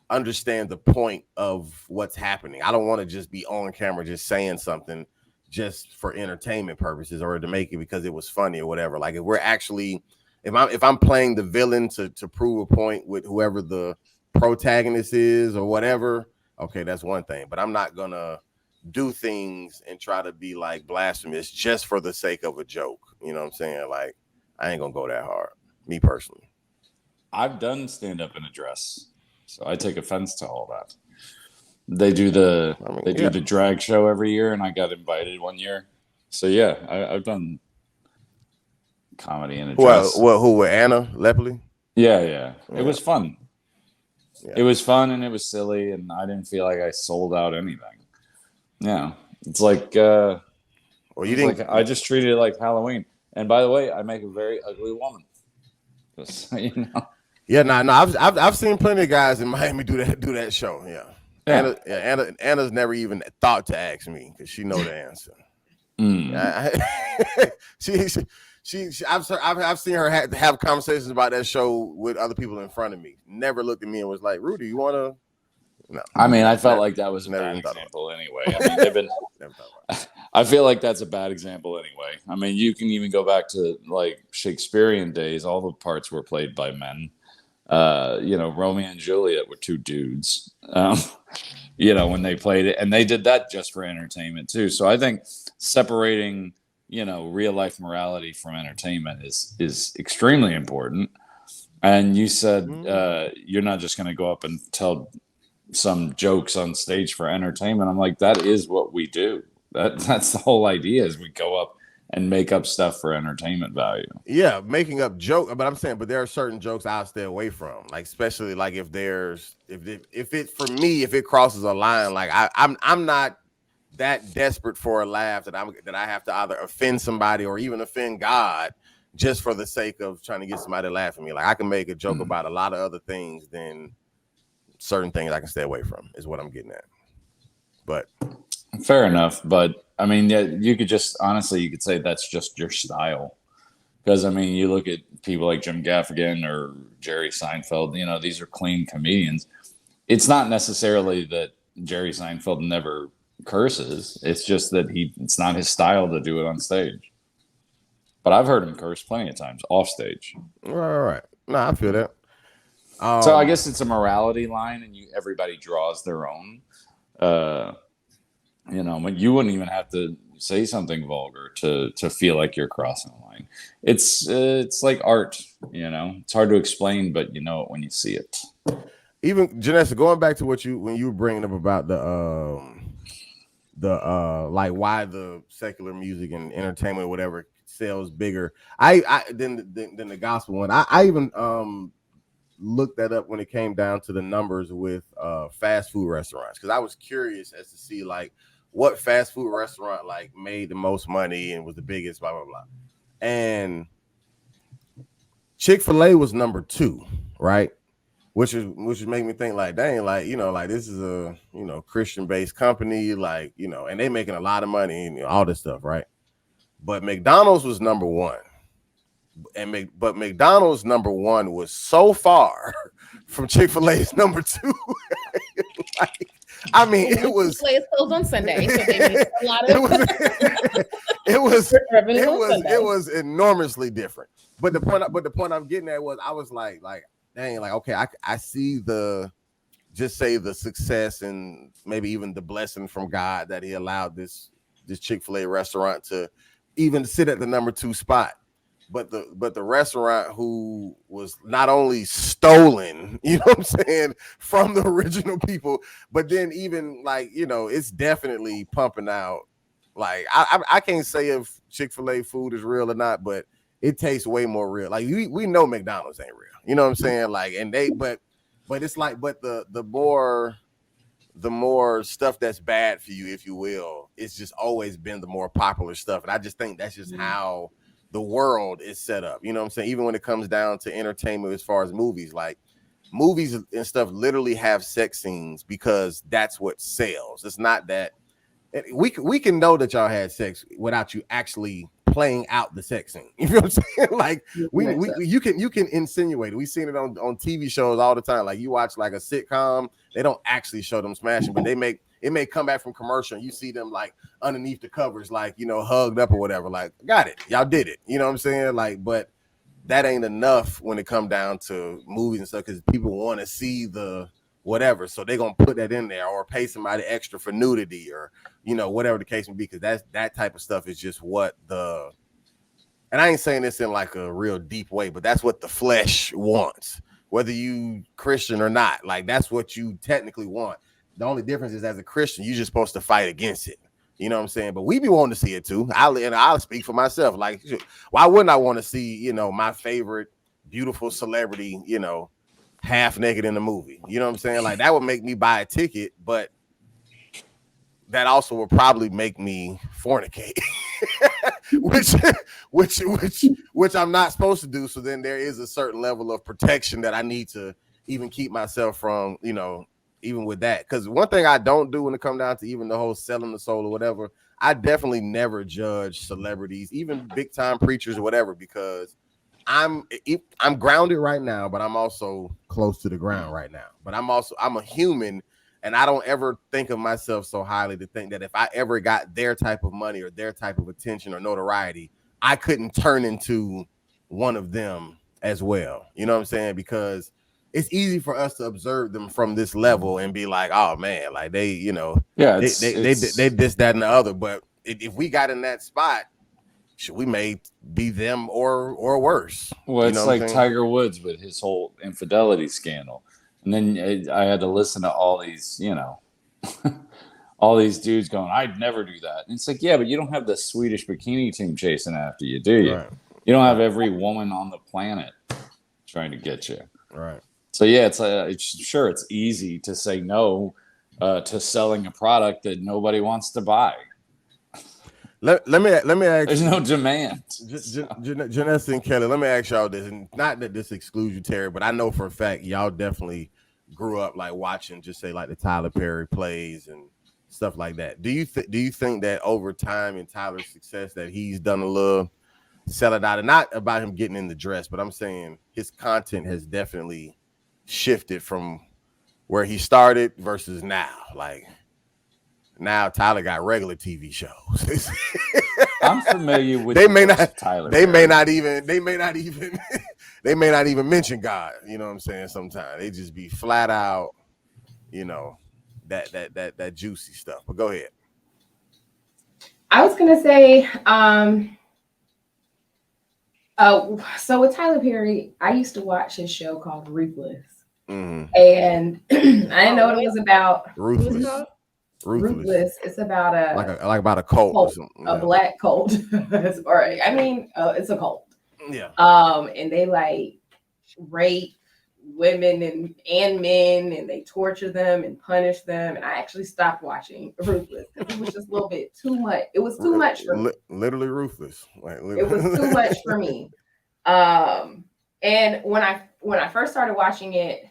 understand the point of what's happening. I don't want to just be on camera just saying something just for entertainment purposes or to make it because it was funny or whatever. Like, if I'm playing the villain to prove a point with whoever the protagonist is or whatever, okay, that's one thing. But I'm not gonna do things and try to be like blasphemous just for the sake of a joke. You know what I'm saying? Like, I ain't gonna go that hard, me personally. I've done stand up in a dress, so I take offense to all that. They do the the drag show every year, and I got invited one year. So yeah, I've done comedy in a dress. Who were Anna Lepley? Yeah. It was fun. Yeah. It was fun and it was silly, and I didn't feel like I sold out anything. Yeah, it's like I just treated it like Halloween. And by the way, I make a very ugly woman. Just so you know. Yeah, no. I've seen plenty of guys in Miami do that show. Yeah. Anna's never even thought to ask me because she know the answer. I've seen her have conversations about that show with other people in front of me. Never looked at me and was like, "Rudy, you want to?" No. I mean, I felt like that was a bad example anyway. I mean, they've been. I feel like that's a bad example anyway. I mean, you can even go back to like Shakespearean days. All the parts were played by men. Romeo and Juliet were two dudes. When they played it, and they did that just for entertainment too. So I think separating, real life morality from entertainment is extremely important. And you said you're not just going to go up and tell some jokes on stage for entertainment. I'm like, that is what we do. That's the whole idea, is we go up and make up stuff for entertainment value. Yeah, making up joke, but I'm saying, but there are certain jokes I'll stay away from, like especially like if it crosses a line, like I'm not that desperate for a laugh that I have to either offend somebody or even offend God just for the sake of trying to get somebody to laugh at me. Like I can make a joke about a lot of other things than certain things I can stay away from, is what I'm getting at. But fair enough. But I mean, you could say that's just your style. Because I mean, you look at people like Jim Gaffigan or Jerry Seinfeld, these are clean comedians. It's not necessarily that Jerry Seinfeld never curses. It's just that it's not his style to do it on stage. But I've heard him curse plenty of times off stage. Right. No, I feel that. So I guess it's a morality line, and everybody draws their own. But you wouldn't even have to say something vulgar to feel like you're crossing the line. It's like art, It's hard to explain, but you know it when you see it. Even Janessa, going back to when you were bringing up about the like why the secular music and entertainment or whatever sells bigger than the gospel one. I even looked that up when it came down to the numbers with fast food restaurants, because I was curious as to see like what fast food restaurant like made the most money and was the biggest, blah blah blah. And Chick-fil-A was number 2, right? Which make me think like, dang, like, like this is a Christian based company, like, and they making a lot of money and all this stuff, right? But McDonald's was number 1. But McDonald's number 1 was so far from Chick-fil-A's number 2. Like, I mean, it was Chick-fil-A is closed on Sunday, so they made a lot of it was enormously different. But the point I'm getting at was, I was like, dang, like, okay, I see the success and maybe even the blessing from God that he allowed this Chick-fil-A restaurant to even sit at the number 2 spot. But the restaurant who was not only stolen, what I'm saying, from the original people, but then even like, it's definitely pumping out. Like I can't say if Chick-fil-A food is real or not, but it tastes way more real. Like we know McDonald's ain't real. You know what I'm saying? Like, and but it's like, but the more stuff that's bad for you, if you will, it's just always been the more popular stuff. And I just think that's just how the world is set up. You know what I'm saying? Even when it comes down to entertainment, as far as movies, like movies and stuff literally have sex scenes because that's what sells. It's not that we can know that y'all had sex without you actually playing out the sex scene. You know what I'm saying? Like you can insinuate it. We've seen it on TV shows all the time. Like you watch like a sitcom, they don't actually show them smashing, but it may come back from commercial and you see them like underneath the covers, like, hugged up or whatever. Like, got it. Y'all did it. You know what I'm saying? Like, but that ain't enough when it come down to movies and stuff, because people want to see the whatever. So they're gonna put that in there, or pay somebody extra for nudity, or whatever the case may be, because that type of stuff is just what and I ain't saying this in like a real deep way, but that's what the flesh wants, whether you Christian or not. Like, that's what you technically want. The only difference is, as a Christian, you're just supposed to fight against it. You know what I'm saying? But we be wanting to see it too. I'll speak for myself. Like, why wouldn't I want to see, my favorite beautiful celebrity, half naked in the movie? You know what I'm saying? Like, that would make me buy a ticket, but that also would probably make me fornicate, which I'm not supposed to do. So then there is a certain level of protection that I need to even keep myself from, even with that. Because one thing I don't do when it comes down to even the whole selling the soul or whatever, I definitely never judge celebrities, even big time preachers or whatever, because I'm grounded right now, but I'm also close to the ground right now. But I'm a human, and I don't ever think of myself so highly to think that if I ever got their type of money or their type of attention or notoriety, I couldn't turn into one of them as well. You know what I'm saying? Because it's easy for us to observe them from this level and be like, oh man, like they this, that, and the other. But if we got in that spot, we may be them or worse. Well, it's like Tiger Woods with his whole infidelity scandal. And then I had to listen to all these, all these dudes going, I'd never do that. And it's like, yeah, but you don't have the Swedish bikini team chasing after you, do you? Right. You don't have every woman on the planet trying to get you. Right. So yeah, it's easy to say no to selling a product that nobody wants to buy. Let me ask. There's no demand. Janessa and Kellie, let me ask y'all this, and not that this excludes you, Terry, but I know for a fact y'all definitely grew up like watching, just say like the Tyler Perry plays and stuff like that. Do you think that over time in Tyler's success that he's done a little sell it out, and not about him getting in the dress, but I'm saying his content has definitely shifted from where he started versus now, like. Now Tyler got regular TV shows. I'm familiar with Tyler. They may not even mention God. You know what I'm saying? Sometimes they just be flat out, that juicy stuff. But go ahead. I was gonna say, so with Tyler Perry, I used to watch his show called Ruthless, and I didn't know what it was about. Ruthless. It's about about a cult or something. A black cult. It's a cult. Yeah. And they like rape women and men, and they torture them and punish them. And I actually stopped watching Ruthless because it was just a little bit too much. It was too much for me. Literally ruthless. It was too much for me. And when I first started watching it,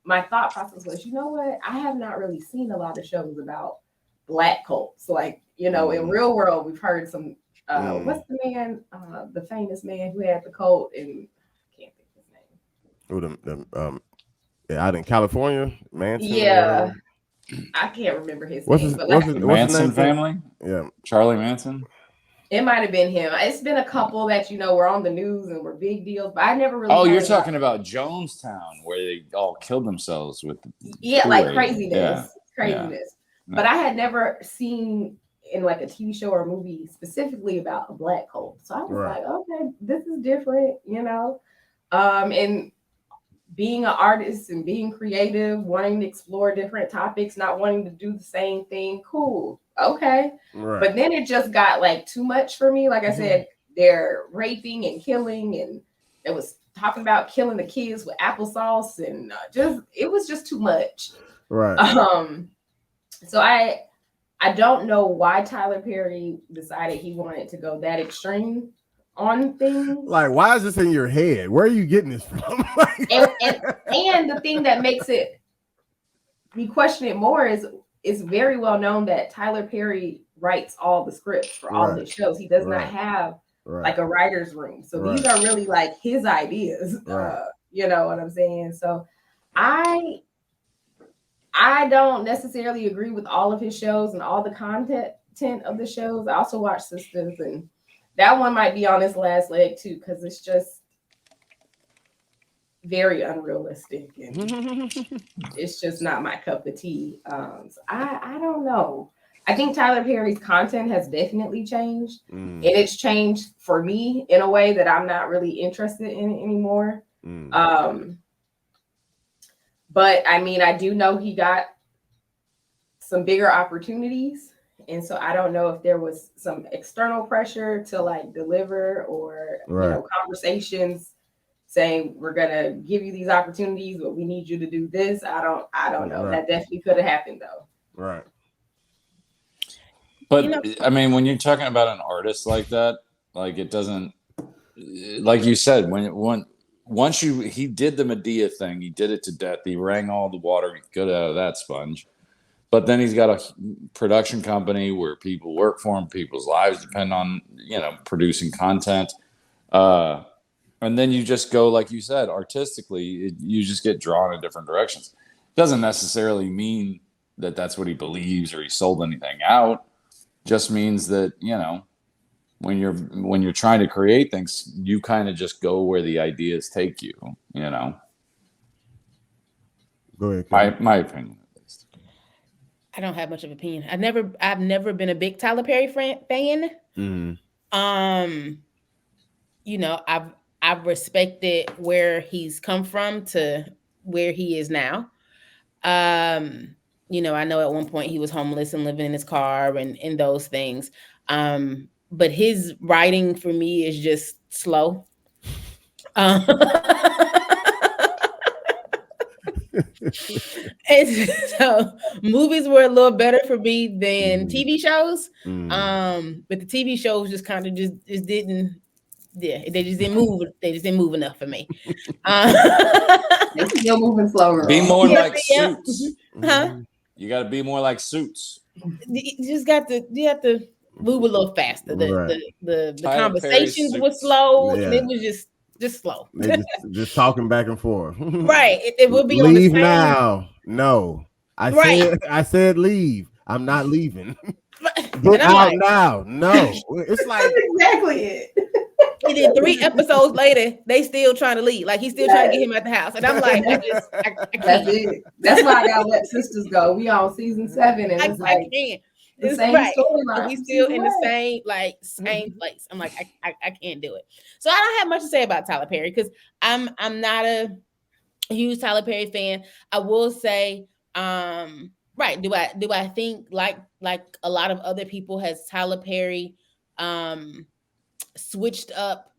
my thought process was, you know what? I have not really seen a lot of shows about black cults. Like, in real world, we've heard some, what's the man, the famous man who had the cult, and I can't think of his name. Out in California, Manson. Yeah. I can't remember his name. What's the Manson family? Yeah. Charlie Manson? It might have been him. It's been a couple that, were on the news and were big deals, but I never really. Oh, you're talking about Jonestown, where they all killed themselves with. Yeah, like craziness. Yeah. But I had never seen in like a TV show or a movie specifically about a black cult. So I was like, okay, this is different, and being an artist and being creative, wanting to explore different topics, not wanting to do the same thing. Cool. Okay. Right. But then it just got like too much for me. Like I said, they're raping and killing, and it was talking about killing the kids with applesauce, and it was just too much. Right. So I don't know why Tyler Perry decided he wanted to go that extreme on things. Like, why is this in your head? Where are you getting this from? and the thing that makes me question it more is it's very well known that Tyler Perry writes all the scripts for all of his shows. He does not have like a writer's room. So these are really like his ideas. You know what I'm saying? So I don't necessarily agree with all of his shows and all the content of the shows. I also watch Sisters, and that one might be on its last leg too, because it's just very unrealistic, and it's just not my cup of tea. So I don't know. I think Tyler Perry's content has definitely changed, and it's changed for me in a way that I'm not really interested in it anymore. But I mean, I do know he got some bigger opportunities, and so I don't know if there was some external pressure to like deliver, or you know, conversations saying we're gonna give you these opportunities, but we need you to do this. I don't know. That definitely could have happened though. Right. But You know- I mean, when you're talking about an artist like that, like it doesn't, like you said, once he did the Medea thing, he did it to death. He wrung all the water he could out of that sponge. But then he's got a production company where people work for him. People's lives depend on, you know, producing content. And then you just go, like you said, artistically, you just get drawn in different directions. Doesn't necessarily mean that that's what he believes or he sold anything out. Just means that, you know, when you're trying to create things, you kind of just go where the ideas take you, you know. Go ahead. My opinion, at least. I don't have much of an opinion. I've never been a big Tyler Perry fan. You know, I've respected where he's come from to where he is now. You know, I know at one point he was homeless and living in his car and those things. But his writing for me is just slow. And so movies were a little better for me than TV shows. But the TV shows just kind of just didn't. Yeah, they just didn't move. They just didn't move enough for me. They're still moving slower. Be more like Suits. Huh? You got to be more like Suits. You have to move a little faster. The conversations were slow, and it was just slow. They just talking back and forth. Right. It would be leave on the same... now. No. I said leave. I'm not leaving. Get out like, now. No. It's like that's exactly it. And then 3 episodes later, they still trying to leave. Like he's still trying to get him out the house. And I'm like, I can't. That's it. That's why I gotta let sisters go. We on season 7, and it's like I can't. the It's same right. storyline. He's still in the same place. I'm like, I can't do it. So I don't have much to say about Tyler Perry because I'm not a huge Tyler Perry fan. I will say, right. Do I think like a lot of other people has Tyler Perry switched up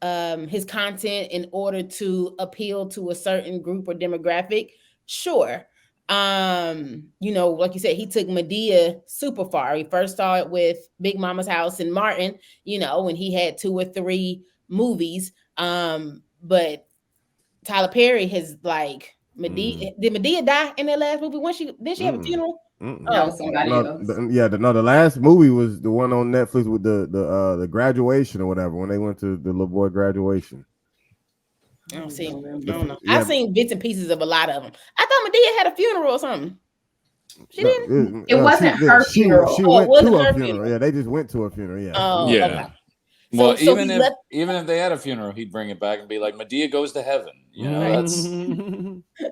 his content in order to appeal to a certain group or demographic? Sure. You know, like you said, he took Medea super far. We first saw it with Big Mama's House and Martin, you know, when he had 2 or 3 movies. But Tyler Perry has like Medea. Did Medea die in that last movie? Did she have a funeral? No, somebody else. The last movie was the one on Netflix with the graduation or whatever, when they went to the little boy graduation. I don't know. I've seen bits and pieces of a lot of them. I thought Medea had a funeral or something. She didn't. It wasn't her funeral. She went to a funeral. Yeah, they just went to a funeral. Yeah. Oh, yeah. Okay. Well, So even if they had a funeral, he'd bring it back and be like, Medea goes to heaven. You know,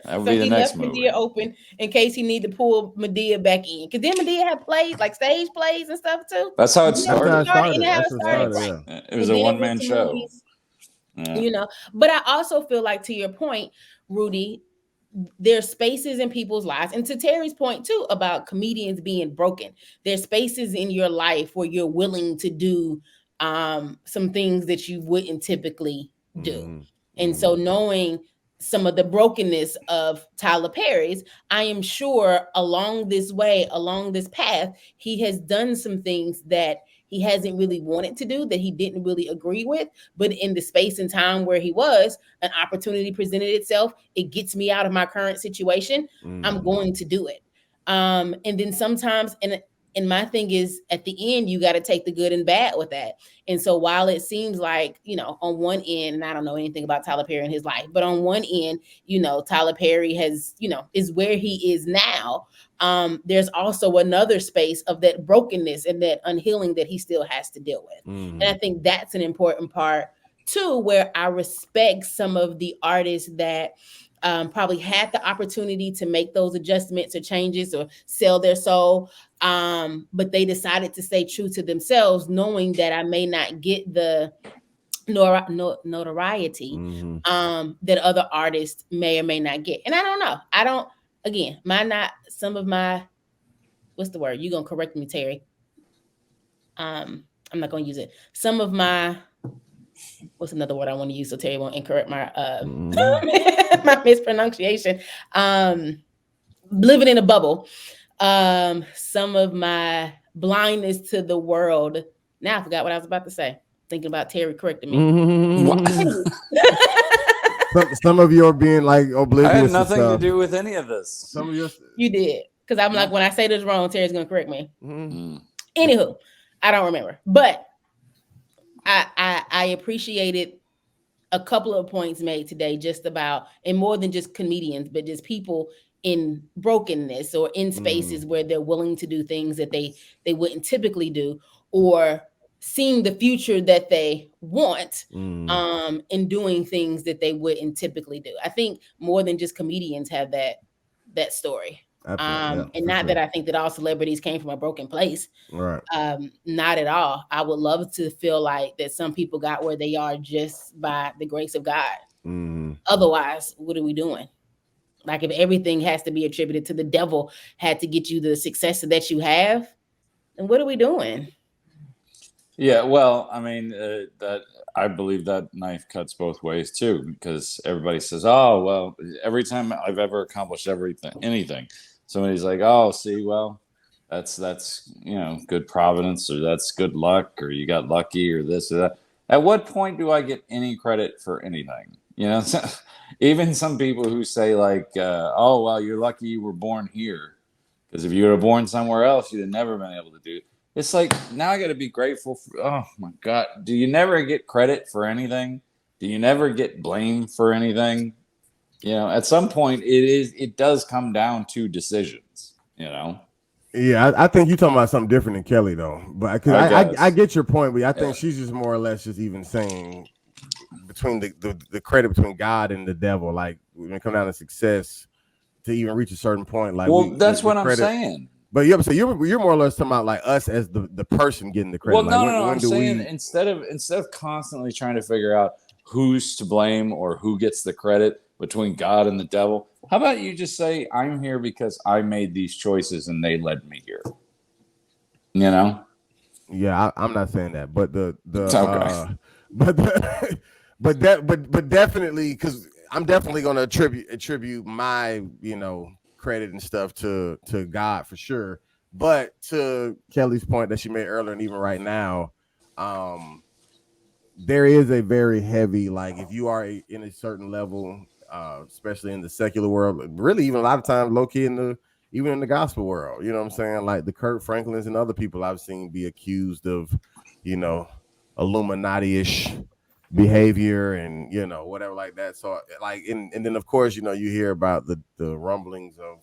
that would be the next movie. Medea open in case he need to pull Medea back in. Because then Medea had plays, like stage plays and stuff too. That's how it started. It was a one-man show. Yeah. You know, but I also feel like, to your point, Rudy, there's spaces in people's lives, and to Terry's point too about comedians being broken. There's spaces in your life where you're willing to do some things that you wouldn't typically do. And so knowing some of the brokenness of Tyler Perry's, I am sure along this path, he has done some things that he hasn't really wanted to do, that he didn't really agree with, but in the space and time where he was, an opportunity presented itself. It gets me out of my current situation. I'm going to do it. And then sometimes, and my thing is, at the end, you got to take the good and bad with that. And so while it seems like, you know, on one end, and I don't know anything about Tyler Perry in his life, but on one end, you know, Tyler Perry has, you know, is where he is now. There's also another space of that brokenness and that unhealing that he still has to deal with. And I think that's an important part Two, where I respect some of the artists that probably had the opportunity to make those adjustments or changes or sell their soul, but they decided to stay true to themselves, knowing that I may not get the notoriety that other artists may or may not get. And I don't know. Some of my, what's the word? You're going to correct me, Terry. I'm not going to use it. Some of my, what's another word I want to use so Terry won't incorrect my my mispronunciation. Living in a bubble. Some of my blindness to the world. Now I forgot what I was about to say. Thinking about Terry correcting me. Some of you are being like oblivious. I had nothing to do with any of this. Some of you, you did, because I'm like, when I say this wrong, Terry's gonna correct me. Anywho, I don't remember, but I appreciated a couple of points made today, just about, and more than just comedians, but just people in brokenness or in spaces where they're willing to do things that they wouldn't typically do, or seeing the future that they want and doing things that they wouldn't typically do. I think more than just comedians have that story. And not that I think that all celebrities came from a broken place. Right. Not at all. I would love to feel like that some people got where they are just by the grace of God. Otherwise, what are we doing? Like, if everything has to be attributed to the devil, had to get you the success that you have, then what are we doing? Yeah, well, I mean, that I believe that knife cuts both ways too, because everybody says, "Oh, well," every time I've ever accomplished anything, somebody's like, "Oh, see, well, that's good providence, or that's good luck, or you got lucky, or this or that." At what point do I get any credit for anything? Even some people who say like, "Oh, well, you're lucky you were born here, because if you were born somewhere else, you'd have never been able to do it." It's like, now I got to be grateful for, oh my God. Do you never get credit for anything? Do you never get blamed for anything? At some point it does come down to decisions, Yeah, I think you're talking about something different than Kellie though. But because I get your point, but I think she's just more or less just even saying between the credit between God and the devil, like when it comes down to success, to even reach a certain point. Like, well, that's what I'm saying. But so you're more or less talking about like us as the person getting the credit. Well, like, no. I'm saying instead of constantly trying to figure out who's to blame or who gets the credit between God and the devil, how about you just say, I'm here because I made these choices and they led me here. Yeah, I'm not saying that, but okay. but definitely, because I'm definitely going to attribute my credit and stuff to God for sure. But to Kellie's point that she made earlier, and even right now, there is a very heavy, like, if you are in a certain level, especially in the secular world, really even a lot of times low key even in the gospel world, you know what I'm saying? Like the Kurt Franklins and other people I've seen be accused of, Illuminati-ish behavior and whatever like that. So like, and then of course, you hear about the rumblings of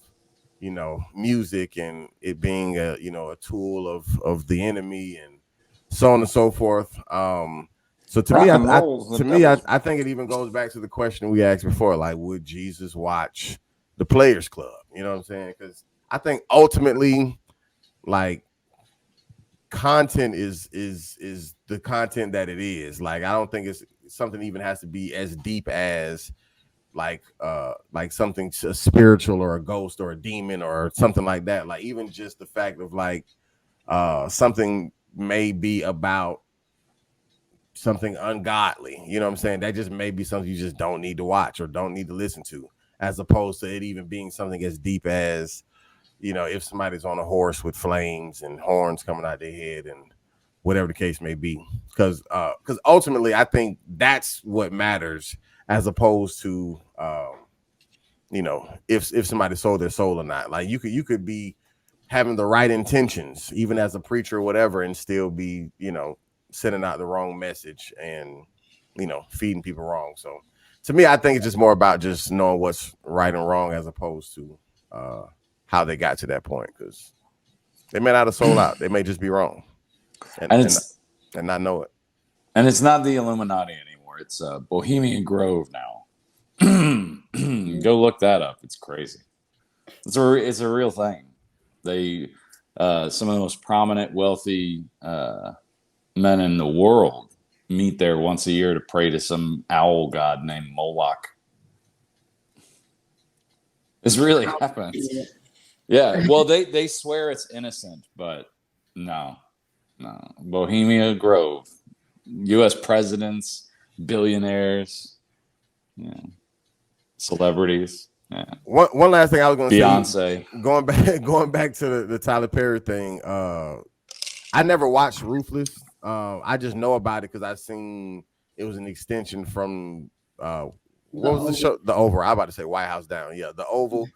music and it being a tool of the enemy and so on and so forth. So to me, I think it even goes back to the question we asked before, like, would Jesus watch the Players Club? You know what I'm saying? Because I think ultimately, like, content is the content that it is. Like, I don't think it's something even has to be as deep as like something spiritual or a ghost or a demon or something like that. Like, even just the fact of like something may be about something ungodly, you know what I'm saying? That just may be something you just don't need to watch or don't need to listen to, as opposed to it even being something as deep as, if somebody's on a horse with flames and horns coming out their head and whatever the case may be. Because ultimately, I think that's what matters, as opposed to, if somebody sold their soul or not. Like, you could be having the right intentions, even as a preacher or whatever, and still be, sending out the wrong message and, feeding people wrong. So to me, I think it's just more about just knowing what's right and wrong, as opposed to how they got to that point, because they may not have sold out. They may just be wrong and not know it. And it's not the Illuminati anymore. anymore. It's Bohemian Grove now. Go look that up. It's crazy. It's a real thing. They some of the most prominent, wealthy men in the world meet there once a year to pray to some owl god named Moloch. This really happens. Yeah. Well, they swear it's innocent, but no. Bohemia Grove, U.S. presidents, billionaires, celebrities. Yeah. One last thing I was going to say. Beyonce. Going back to the Tyler Perry thing. I never watched Ruthless. I just know about it because I seen it was an extension from what was the show? The Oval. I'm about to say White House Down. Yeah, the Oval.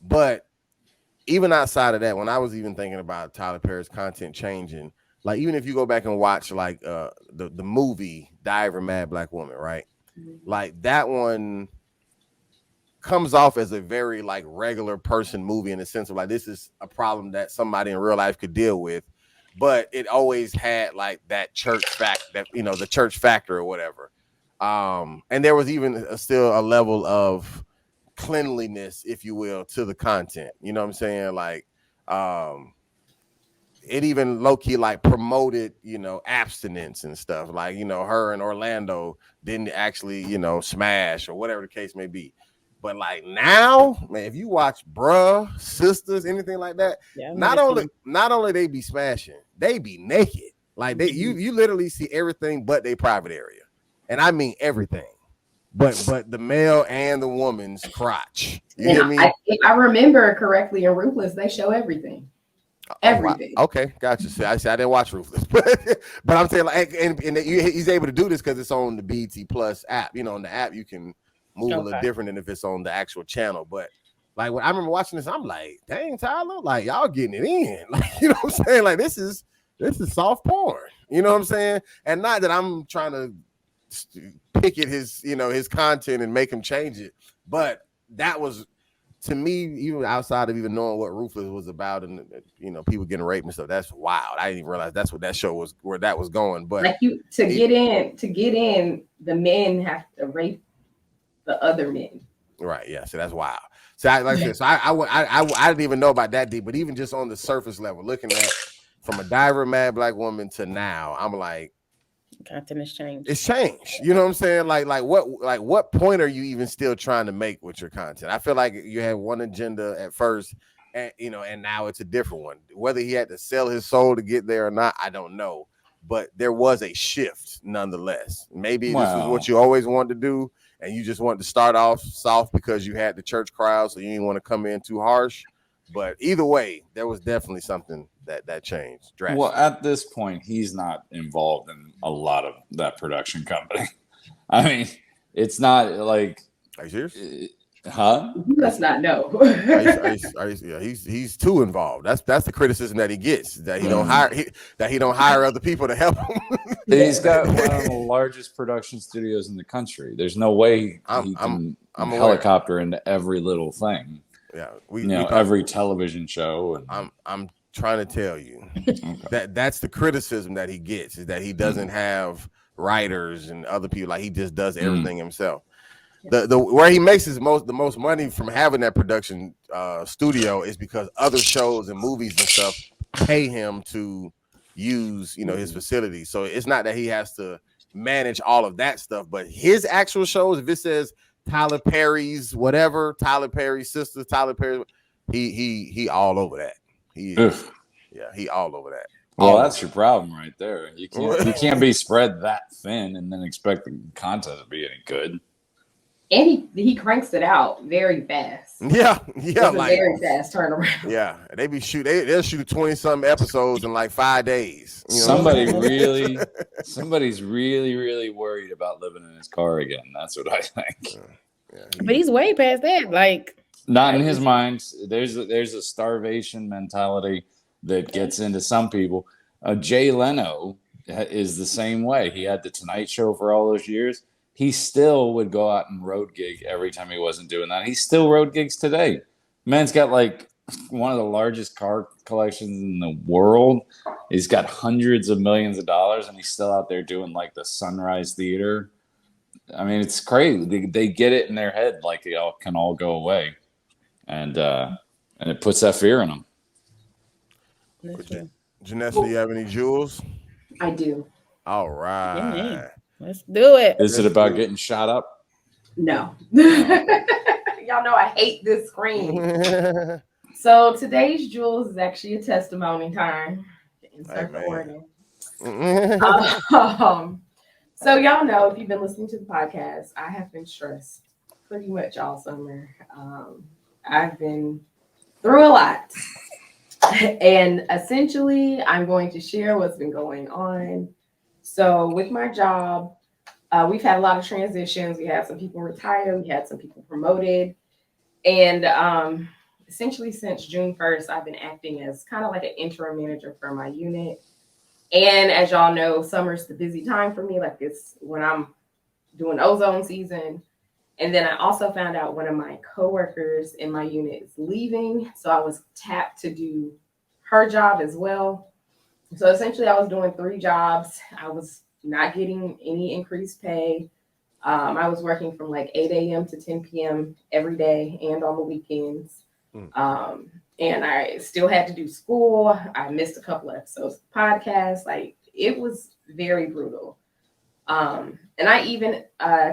But even outside of that, when I was even thinking about Tyler Perry's content changing, like even if you go back and watch like the movie Diary of a Mad Black Woman, right? Like that one comes off as a very like regular person movie in the sense of like this is a problem that somebody in real life could deal with, but it always had like that church the church factor or whatever. And there was even still a level of cleanliness, if you will, to the content. You know what I'm saying? Like it even low-key like promoted, abstinence and stuff. Like, her and Orlando didn't actually, smash or whatever the case may be. But like now, man, if you watch Bruh, Sisters, anything like that, not only they be smashing, they be naked. Like you literally see everything but their private area. And I mean everything. But the male and the woman's crotch. You hear me? If I remember correctly in Ruthless, they show everything. Everything. Wow. Okay, gotcha. See, I didn't watch Ruthless, but I'm saying like, and he's able to do this because it's on the BET Plus app. On the app you can move a little different than if it's on the actual channel. But like when I remember watching this, I'm like, dang, Tyler, like y'all getting it in. Like, you know what I'm saying? Like this is soft porn. You know what I'm saying? And not that I'm trying to picket his content and make him change it, but that was, to me, even outside of even knowing what Ruthless was about and people getting raped and stuff, that's wild. I didn't even realize that's what that show was, where that was going. But like get in, the men have to rape the other men. Right. Yeah. So that's wild. So I didn't even know about that deep, but even just on the surface level, looking at from a Diver Mad Black Woman to now, I'm like, content has changed. It's changed. You know what I'm saying? Like what point are you even still trying to make with your content? I feel like you had one agenda at first, and now it's a different one. Whether he had to sell his soul to get there or not, I don't know. But there was a shift nonetheless. Maybe this is what you always wanted to do, and you just wanted to start off soft because you had the church crowd, so you didn't want to come in too harsh. But either way, there was definitely something that changed drastically. Well, at this point, he's not involved in a lot of that production company. I mean, it's not like. Are you serious? Huh? You must not know. He's too involved. That's the criticism that he gets, that he don't hire other people to help him. He's got one of the largest production studios in the country. There's no way he can helicopter into every little thing. Yeah, every television show. And I'm trying to tell you that's the criticism that he gets, is that he doesn't have writers and other people. Like he just does everything himself. The where he makes the most money from having that production studio is because other shows and movies and stuff pay him to use his facility. So it's not that he has to manage all of that stuff, but his actual shows, if it says Tyler Perry's whatever, Tyler Perry's Sisters, Tyler Perry, he all over that. He all over that. Well, that's your problem right there. You can't be spread that thin and then expect the content to be any good. And he cranks it out very fast. Yeah, like very fast turnaround. Yeah, they'll shoot 20-something episodes in like 5 days. Somebody's really, really worried about living in his car again. That's what I think. But he's way past that. Like, not in his mind. There's a starvation mentality that gets into some people. Jay Leno is the same way. He had the Tonight Show for all those years. He still would go out and road gig every time he wasn't doing that. He still road gigs today. Man's got like one of the largest car collections in the world. He's got hundreds of millions of dollars, and he's still out there doing like the Sunrise Theater. I mean, it's crazy. They get it in their head like it all can all go away, and it puts that fear in them. That's true. Janessa, you have any jewels? I do. All right. Yeah, let's do it. Is it about getting shot up? No. Y'all know I hate this screen. So today's jewels is actually a testimony time. Insert the organ. So y'all know, if you've been listening to the podcast, I have been stressed pretty much all summer. I've been through a lot. And essentially, I'm going to share what's been going on. So with my job, we've had a lot of transitions. We had some people retire. We had some people promoted. And essentially since June 1st, I've been acting as kind of like an interim manager for my unit. And as y'all know, summer's the busy time for me. Like it's when I'm doing ozone season. And then I also found out one of my coworkers in my unit is leaving. So I was tapped to do her job as well. So essentially I was doing 3 jobs. I was not getting any increased pay. I was working from like 8 a.m. to 10 p.m. every day and on the weekends. And I still had to do school. I missed a couple of episodes of the podcast. Like it was very brutal. And I even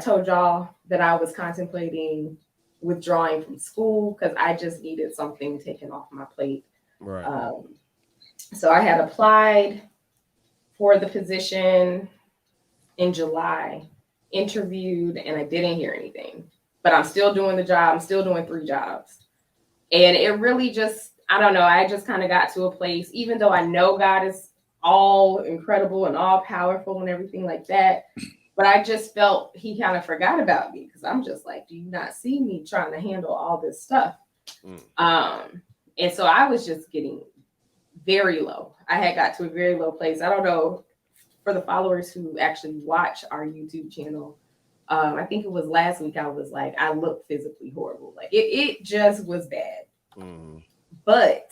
told y'all that I was contemplating withdrawing from school because I just needed something taken off my plate. Right. So I had applied for the position in July, interviewed, and I didn't hear anything. But I'm still doing the job. I'm still doing 3 jobs. And it really just, I don't know, I just kind of got to a place, even though I know God is all incredible and all powerful and everything like that, but I just felt he kind of forgot about me because I'm just like, do you not see me trying to handle all this stuff? And so I was just getting very low. I had got to a very low place. I don't know, for the followers who actually watch our YouTube channel, I think it was last week I was like, I look physically horrible. Like it just was bad. But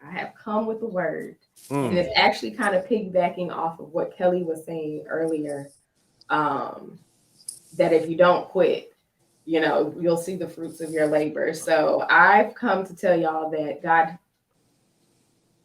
I have come with the word. And it's actually kind of piggybacking off of what Kellie was saying earlier, that if you don't quit, you know, you'll see the fruits of your labor. So I've come to tell y'all that God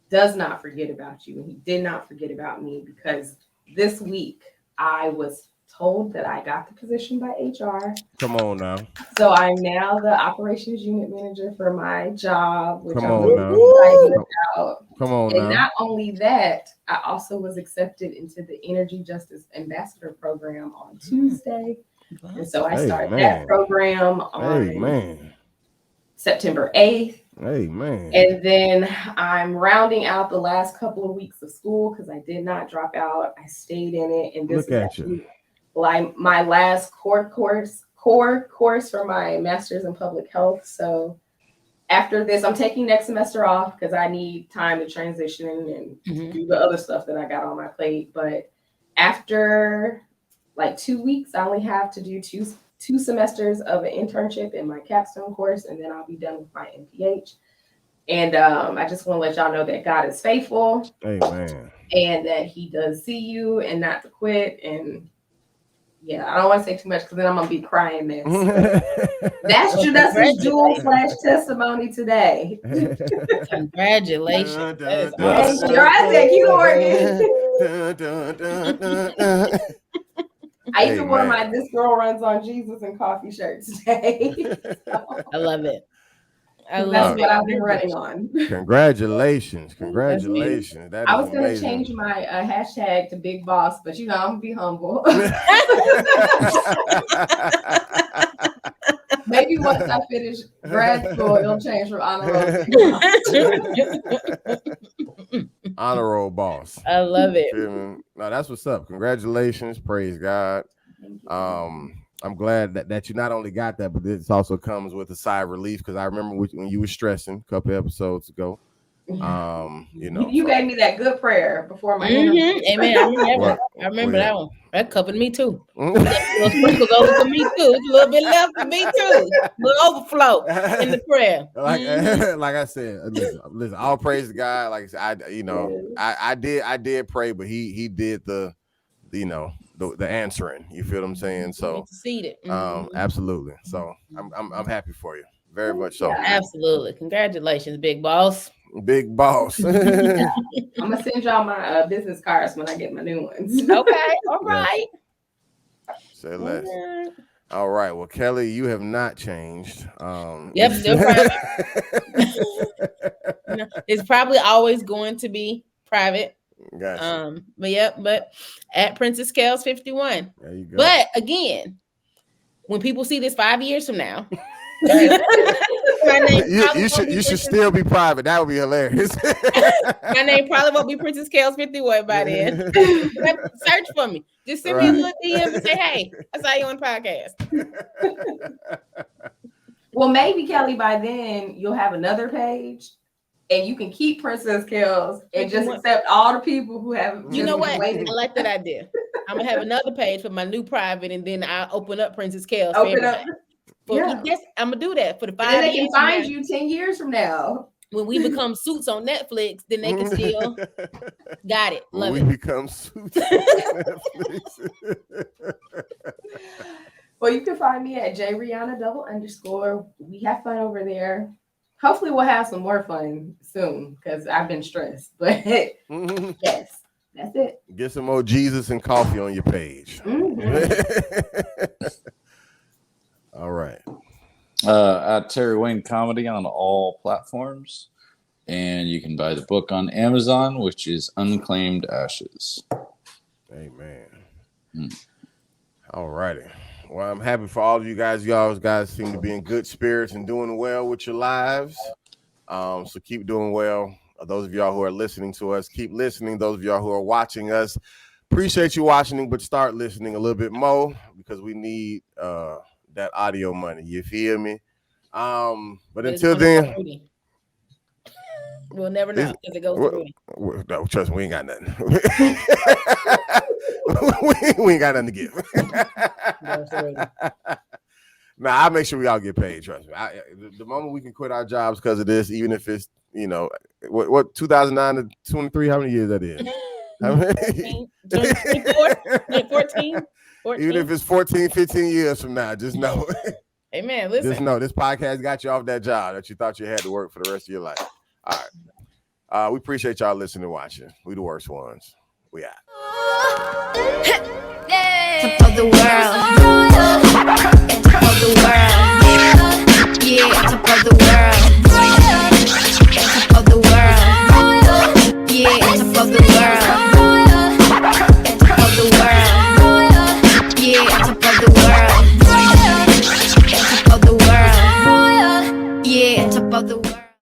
does not forget about you. And he did not forget about me because this week I was told that I got the position by HR. Come on now. So I'm now the operations unit manager for my job, which Come I'm on really now. excited about. Come on And now. not only that, I also was accepted into the Energy Justice Ambassador Program on Tuesday. And so I started that program on September 8th. Amen. And then I'm rounding out the last couple of weeks of school because I did not drop out. I stayed in it. And this is actually like my last core course for my master's in public health. So after this, I'm taking next semester off because I need time to transition and do the other stuff that I got on my plate. But after like 2 weeks, I only have to do two semesters of an internship in my capstone course, and then I'll be done with my MPH. And I just want to let y'all know that God is faithful. Amen. And that he does see you and not to quit. And yeah, I don't want to say too much because then I'm going to be crying next. That's Janessa's jewel/testimony today. Congratulations. Your eyes said key organ. I even wore my "This Girl Runs on Jesus" and coffee shirt today. So, I love it. That's what I've been running on. Congratulations. Congratulations. That is I was going to change my hashtag to Big Boss, but you know, I'm going to be humble. Maybe once I finish grad school, it'll change from honor roll. Honor roll boss. I love it. No, that's what's up. Congratulations. Praise God. I'm glad that you not only got that, but this also comes with a sigh of relief because I remember when you were stressing a couple episodes ago. You know, you gave me that good prayer before my interview. Amen. I remember that one. I remember that one. That covered me too. Little sprinkles over for me too. It's a little bit left for me too. A little overflow in the prayer. Like I said, listen, all praise to God. Like I said, I did pray, but he did the answering. You feel what I'm saying? So Interceded. absolutely. So I'm happy for you. Very much so. Absolutely. Congratulations, big boss. Big boss. I'm gonna send y'all my business cards when I get my new ones. Okay. All right. Say less. All right. Well, Kellie, you have not changed. Yep, still private. It's probably always going to be private. Gotcha. But at Princess Kels 51. There you go. But again, when people see this 5 years from now, you should still be private. That would be hilarious. My name probably won't be Princess Kels 51 by then. Search for me. Just send me a little DM and say, hey, I saw you on the podcast. Well, maybe, Kellie, by then you'll have another page and you can keep Princess Kels and just accept all the people who have. You know what? I like that idea. I'm gonna have another page for my new private, and then I'll open up Princess Kels. Yes, I'm gonna do that for the 5 years. And they can find you 10 years from now. When we become Suits on Netflix, then they can still got it. Love when it. We become Suits on Netflix. Well, you can find me at JRihanna_. We have fun over there. Hopefully we'll have some more fun soon because I've been stressed. But yes, that's it. Get some more Jesus and coffee on your page. All right. At Terry Wayne Comedy on all platforms. And you can buy the book on Amazon, which is Unclaimed Ashes. Amen. All righty. Well, I'm happy for all of you guys. Y'all guys seem to be in good spirits and doing well with your lives. So keep doing well. Those of y'all who are listening to us, keep listening. Those of y'all who are watching us, appreciate you watching, but start listening a little bit more because we need that audio money. You feel me? But until then, we'll never know because it goes to Rudy. No, trust me, we ain't got nothing. we ain't got nothing to give. Nah, I'll make sure we all get paid. Trust me. The moment we can quit our jobs because of this, even if it's, what 2009 to 23, how many years that is? 14. Even if it's 14, 15 years from now, just know. Amen. Listen. Just know this podcast got you off that job that you thought you had to work for the rest of your life. All right. We appreciate y'all listening and watching. We the worst ones. We out.